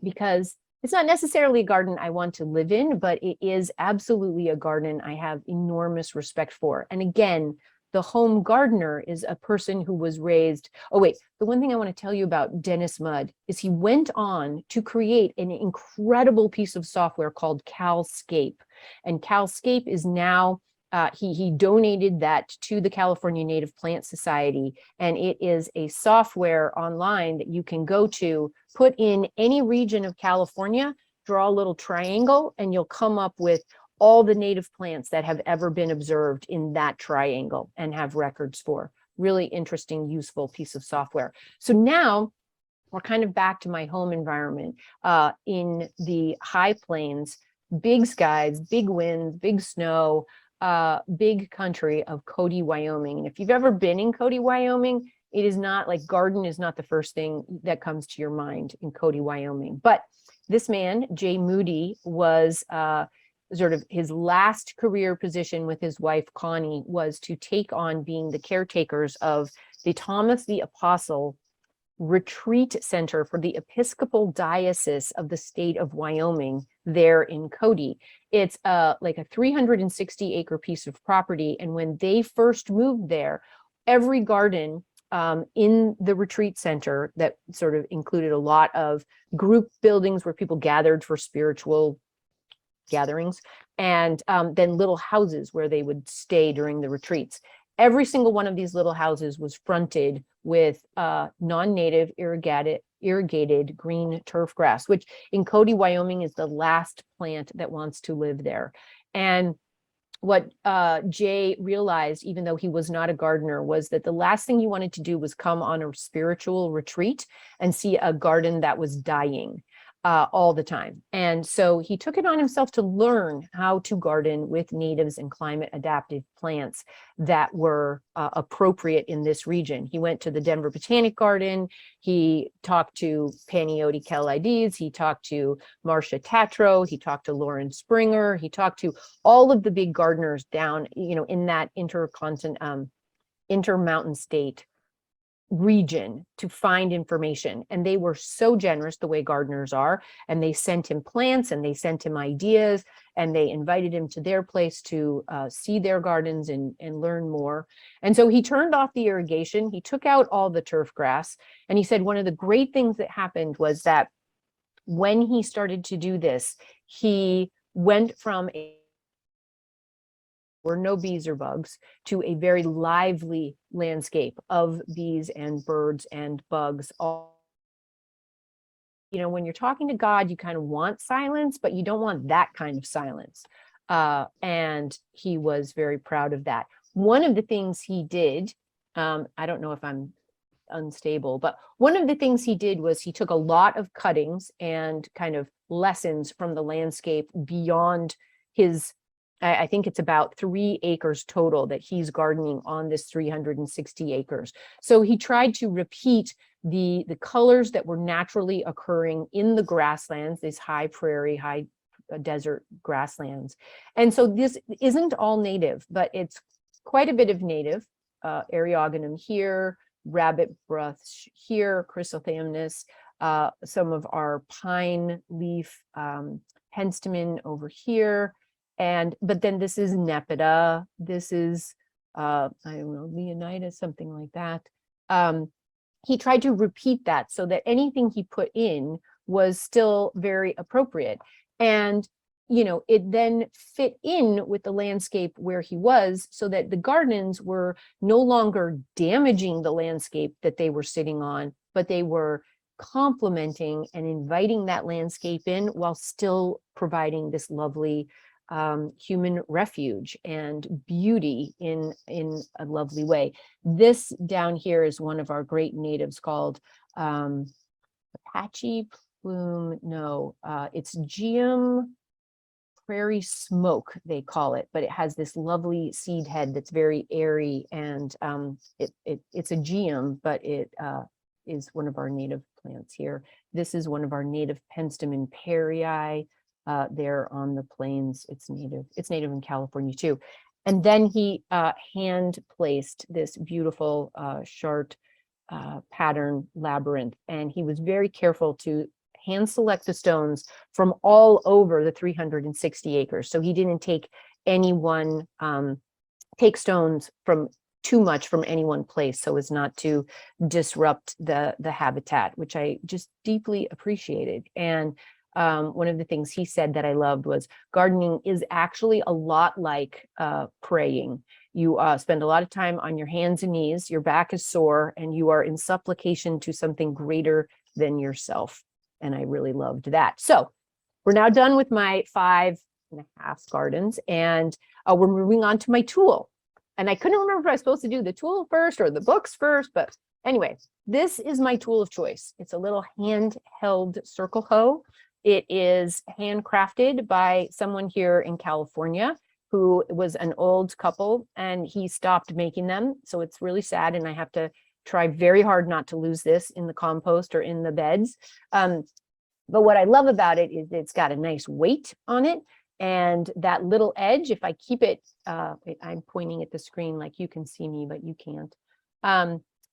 because It's not necessarily a garden I want to live in, but it is absolutely a garden I have enormous respect for. And again, the home gardener is a person who was raised. Oh, wait, the one thing I want to tell you about Dennis Mudd is he went on to create an incredible piece of software called CalScape. And CalScape is now, he donated that to the California Native Plant Society. And it is a software online that you can go to, put in any region of California, draw a little triangle, and you'll come up with all the native plants that have ever been observed in that triangle and have records for. Really interesting, useful piece of software. So now we're kind of back to my home environment in the high plains, big skies, big winds, big snow, big country of Cody, Wyoming. And if you've ever been in Cody, Wyoming, it is not like garden is not the first thing that comes to your mind in Cody, Wyoming. But this man, Jay Moody, was sort of his last career position with his wife, Connie, was to take on being the caretakers of the Thomas the Apostle Retreat Center for the Episcopal Diocese of the state of Wyoming there in Cody. It's like a 360-acre piece of property. And when they first moved there, every garden in the retreat center that sort of included a lot of group buildings where people gathered for spiritual gatherings, and then little houses where they would stay during the retreats. Every single one of these little houses was fronted with non-native irrigated green turf grass, which in Cody, Wyoming is the last plant that wants to live there. And what Jay realized, even though he was not a gardener, was that the last thing he wanted to do was come on a spiritual retreat and see a garden that was dying all the time. And so he took it on himself to learn how to garden with natives and climate adaptive plants that were appropriate in this region. He went to the Denver Botanic Garden. He talked to Panayote Calides. He talked to Marcia Tatro. He talked to Lauren Springer. He talked to all of the big gardeners down, in that intermountain state region to find information. And they were so generous, the way gardeners are, and they sent him plants and they sent him ideas, and they invited him to their place to see their gardens and learn more. And so he turned off the irrigation, he took out all the turf grass, and he said one of the great things that happened was that when he started to do this, he went from were no bees or bugs to a very lively landscape of bees and birds and bugs. All, when you're talking to God, you kind of want silence, but you don't want that kind of silence. And he was very proud of that. One of the things he did, I don't know if I'm unstable, but one of the things he did was he took a lot of cuttings and kind of lessons from the landscape beyond his, I think it's about 3 acres total that he's gardening on this 360 acres. So he tried to repeat the colors that were naturally occurring in the grasslands, these high prairie, high desert grasslands. And so this isn't all native, but it's quite a bit of native. Eriogonum here, rabbit brush here, chrysothemis, some of our pine leaf penstemon over here. But then this is Nepeta, this is, I don't know, Leonidas, something like that. He tried to repeat that so that anything he put in was still very appropriate. And, it then fit in with the landscape where he was, so that the gardens were no longer damaging the landscape that they were sitting on, but they were complementing and inviting that landscape in while still providing this lovely human refuge and beauty in a lovely way. This down here is one of our great natives called Apache plume. No, it's Geum prairie smoke, they call it, but it has this lovely seed head that's very airy, and it's a geum, but it is one of our native plants here. This is one of our native penstemon perrii. There on the plains. It's native in California too. And then he hand placed this beautiful short pattern labyrinth, and he was very careful to hand select the stones from all over the 360 acres. So he didn't take take stones from too much from any one place so as not to disrupt the habitat, which I just deeply appreciated. And one of the things he said that I loved was gardening is actually a lot like praying. You spend a lot of time on your hands and knees, your back is sore, and you are in supplication to something greater than yourself. And I really loved that. So we're now done with my 5.5 gardens, and we're moving on to my tool. And I couldn't remember if I was supposed to do the tool first or the books first, but anyway, this is my tool of choice. It's a little handheld circle hoe. It is handcrafted by someone here in California who was an old couple, and he stopped making them. So it's really sad, and I have to try very hard not to lose this in the compost or in the beds. But what I love about it is it's got a nice weight on it. And that little edge, if I keep it, I'm pointing at the screen like you can see me, but you can't.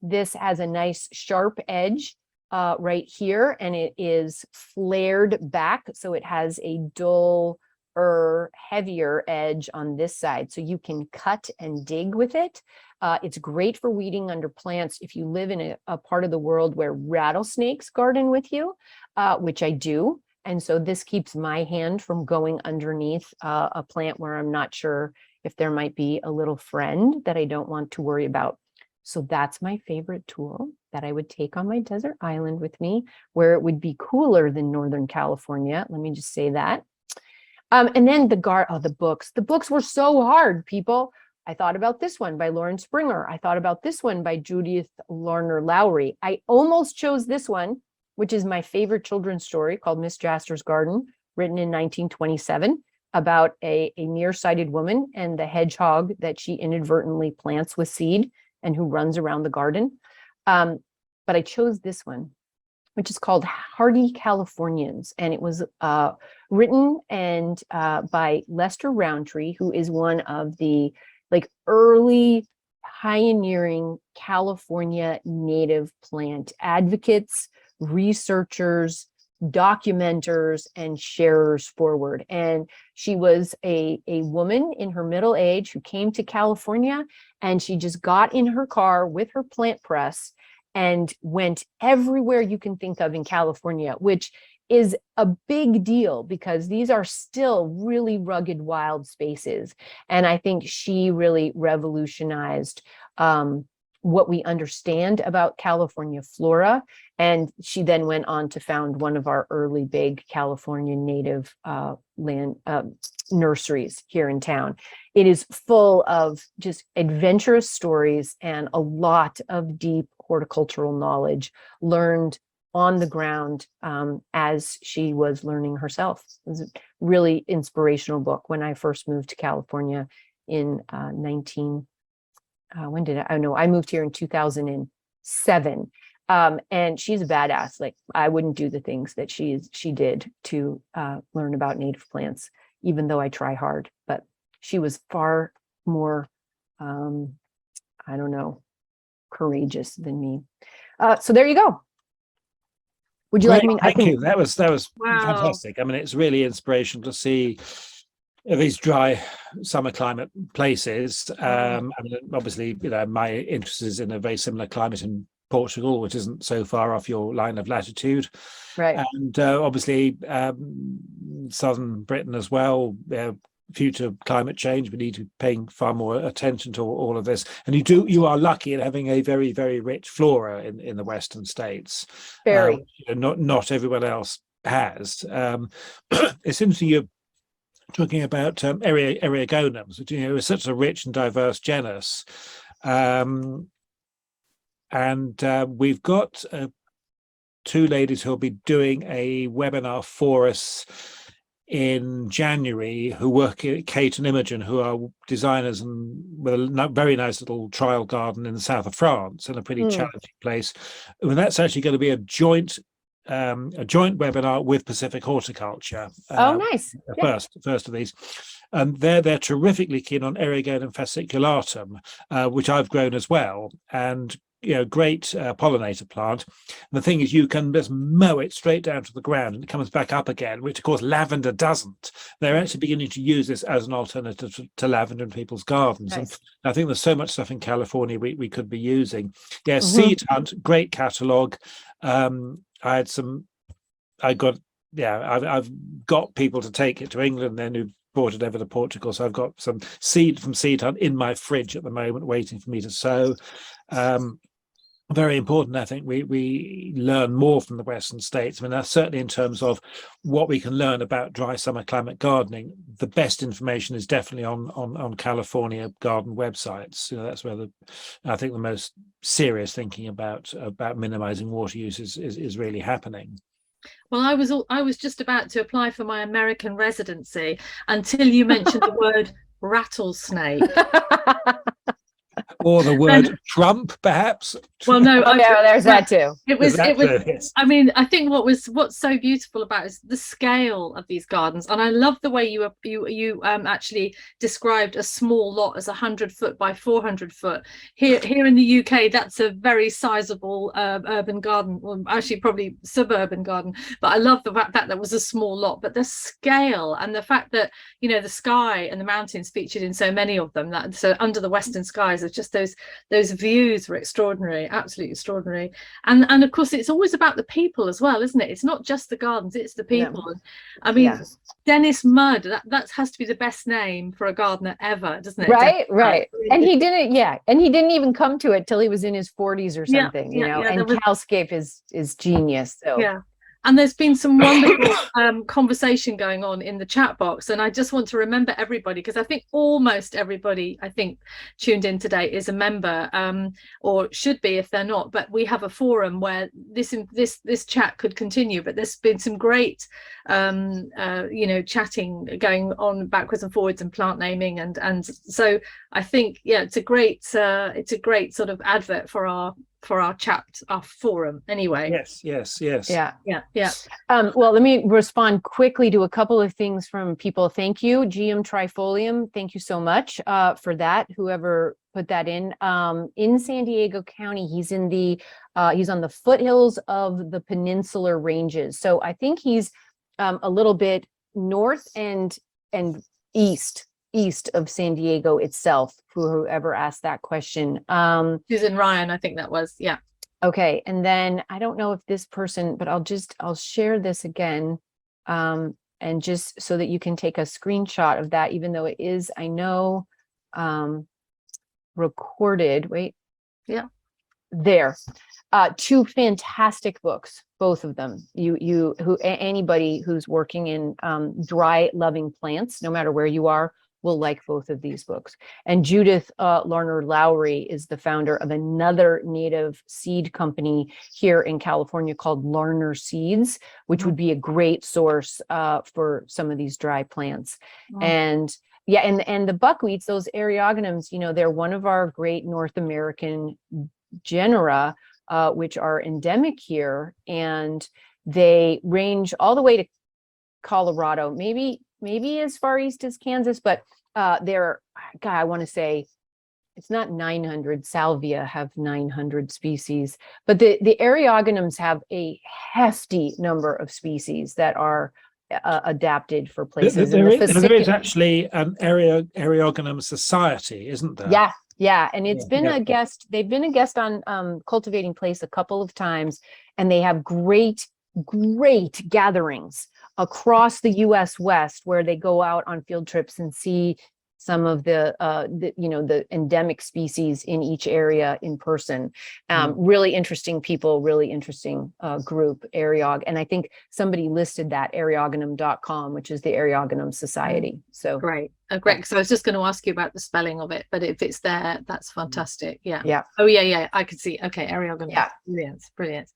This has a nice sharp edge right here, and it is flared back. So it has a duller, heavier edge on this side. So you can cut and dig with it. It's great for weeding under plants if you live in a part of the world where rattlesnakes garden with you, which I do. And so this keeps my hand from going underneath a plant where I'm not sure if there might be a little friend that I don't want to worry about. So that's my favorite tool that I would take on my desert island with me, where it would be cooler than Northern California. Let me just say that. And then the books. The books were so hard, people. I thought about this one by Lauren Springer. I thought about this one by Judith Larner Lowry. I almost chose this one, which is my favorite children's story, called Miss Jaster's Garden, written in 1927, about a nearsighted woman and the hedgehog that she inadvertently plants with seed and who runs around the garden. But I chose this one, which is called Hardy Californians. And it was written by Lester Roundtree, who is one of the early pioneering California native plant advocates, researchers, documenters, and sharers forward. And she was a woman in her middle age who came to California, and she just got in her car with her plant press and went everywhere you can think of in California, which is a big deal because these are still really rugged wild spaces. And I think she really revolutionized what we understand about California flora. And she then went on to found one of our early big California native land nurseries here in town. It is full of just adventurous stories and a lot of deep horticultural knowledge learned on the ground as she was learning herself. It was a really inspirational book. When I first moved to California in I moved here in 2007. And she's a badass. I wouldn't do the things that she did to learn about native plants, even though I try hard. But she was far more, courageous than me. So there you go. Would you like me? Thank you. That was Wow. fantastic. I mean, it's really inspirational to see these dry summer climate places. I mean, obviously, my interest is in a very similar climate in Portugal, which isn't so far off your line of latitude. Right. And obviously, southern Britain as well. Future climate change, we need to be paying far more attention to all of this. And you are lucky in having a very, very rich flora in the western states. Very. Not everyone else has. It seems to you talking about eriogonums, which is such a rich and diverse genus. And we've got two ladies who'll be doing a webinar for us in January, who work at Kate and Imogen, who are designers and with a very nice little trial garden in the south of France in a pretty challenging place. And that's actually going to be a joint webinar with Pacific Horticulture. Oh, nice. First of these. And they're terrifically keen on Eriogonum fasciculatum, which I've grown as well. And great pollinator plant. And the thing is, you can just mow it straight down to the ground and it comes back up again, which of course lavender doesn't. They're actually beginning to use this as an alternative to lavender in people's gardens. Nice. And I think there's so much stuff in California we could be using. Yeah, Seed Hunt, great catalogue. I've got people to take it to England then who brought it over to Portugal. So I've got some seed from Seed Hunt in my fridge at the moment, waiting for me to sow. Very important, I think we learn more from the Western states. I mean, that's certainly in terms of what we can learn about dry summer climate gardening. The best information is definitely on California garden websites. That's where I think the most serious thinking about minimizing water use is really happening. Well, I was just about to apply for my American residency until you mentioned the word rattlesnake. Or the word Trump, perhaps. Well, no, there's that too. It was. Yes. I mean, I think what's so beautiful about it is the scale of these gardens, and I love the way you actually described a small lot as 100 foot by 400 foot. Here in the UK, that's a very sizable urban garden, well, actually probably suburban garden. But I love the fact that that was a small lot, but the scale and the fact that the sky and the mountains featured in so many of them. That so under the western skies, it's just those views were extraordinary, absolutely extraordinary. And of course it's always about the people as well, isn't it? It's not just the gardens, it's the people. Yeah. I mean, Dennis Mudd, that has to be the best name for a gardener ever, doesn't it? Right. And he didn't even come to it till he was in his 40s or something, and Calscape is genius. So yeah. And there's been some wonderful conversation going on in the chat box. And I just want to remember everybody, because I think almost everybody, tuned in today is a member, or should be if they're not. But we have a forum where this chat could continue. But there's been some great, chatting going on backwards and forwards and plant naming. And so I think, it's a great sort of advert for our chat, our forum anyway. Yes. Yeah. Well, let me respond quickly to a couple of things from people. Thank you, GM Trifolium. Thank you so much for that. Whoever put that in San Diego County, he's on the foothills of the Peninsular Ranges. So I think he's a little bit north and east of San Diego itself, whoever asked that question. Susan Ryan, I think that was, yeah. Okay, and then I don't know if this person, but I'll share this again, and just so that you can take a screenshot of that, even though it is, I know, recorded. Wait, yeah, there. Two fantastic books, both of them. Anybody who's working in dry loving plants, no matter where you are, will like both of these books. And Judith Larner Lowry is the founder of another native seed company here in California called Larner Seeds, which would be a great source for some of these dry plants. Wow. And the buckwheats, those Eriogonums, they're one of our great North American genera, which are endemic here, and they range all the way to Colorado, maybe as far east as Kansas, but I want to say it's not 900. Salvia have 900 species, but the Eriogonums have a hefty number of species that are adapted for places. There is actually an Eriogonum society, isn't there? Yeah, and it's been a guest. They've been a guest on Cultivating Place a couple of times, and they have great gatherings across the US West, where they go out on field trips and see some of the endemic species in each area in person. Really interesting people, really interesting group, Eriog. And I think somebody listed that, eriogonum.com, which is the Eriogonum Society. So great. Great. So I was just going to ask you about the spelling of it, but if it's there, that's fantastic. Yeah. Oh yeah. I can see. Okay, Eriogonum. Yeah. Brilliant.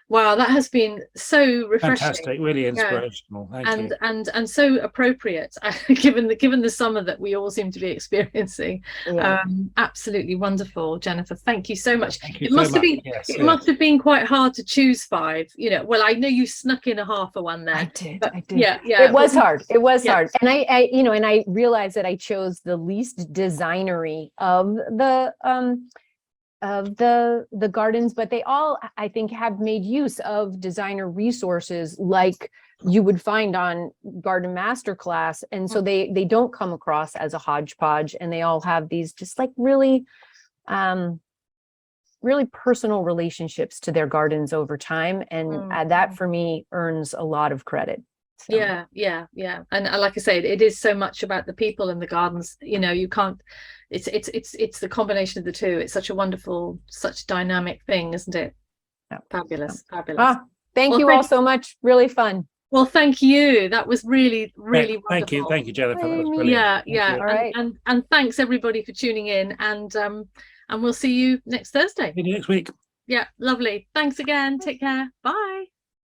Wow, that has been so refreshing. Fantastic. Really inspirational. Thank you. And so appropriate, given the summer that we all seem to be experiencing. Yeah. Absolutely wonderful, Jennifer. Thank you so much. It must have been quite hard to choose 5. Well, I know you snuck in a half of one there. I did. Yeah. It was hard. Hard. And I realized that I chose the least designery of the of the gardens, but they all, I think, have made use of designer resources like you would find on Garden Masterclass. And so they don't come across as a hodgepodge, and they all have these just like really really personal relationships to their gardens over time. And that for me earns a lot of credit. So. Yeah. And like I said, it is so much about the people in the gardens. You know, you can't, it's the combination of the two. It's such a wonderful, such dynamic thing, isn't it? Yeah. Fabulous. Thank you all so much. Really fun. Well, thank you. That was really wonderful. Thank you, Jennifer. That was brilliant. Yeah. All right. And thanks everybody for tuning in, and we'll see you next Thursday. See you next week. Yeah, lovely. Thanks again. Take care. Bye.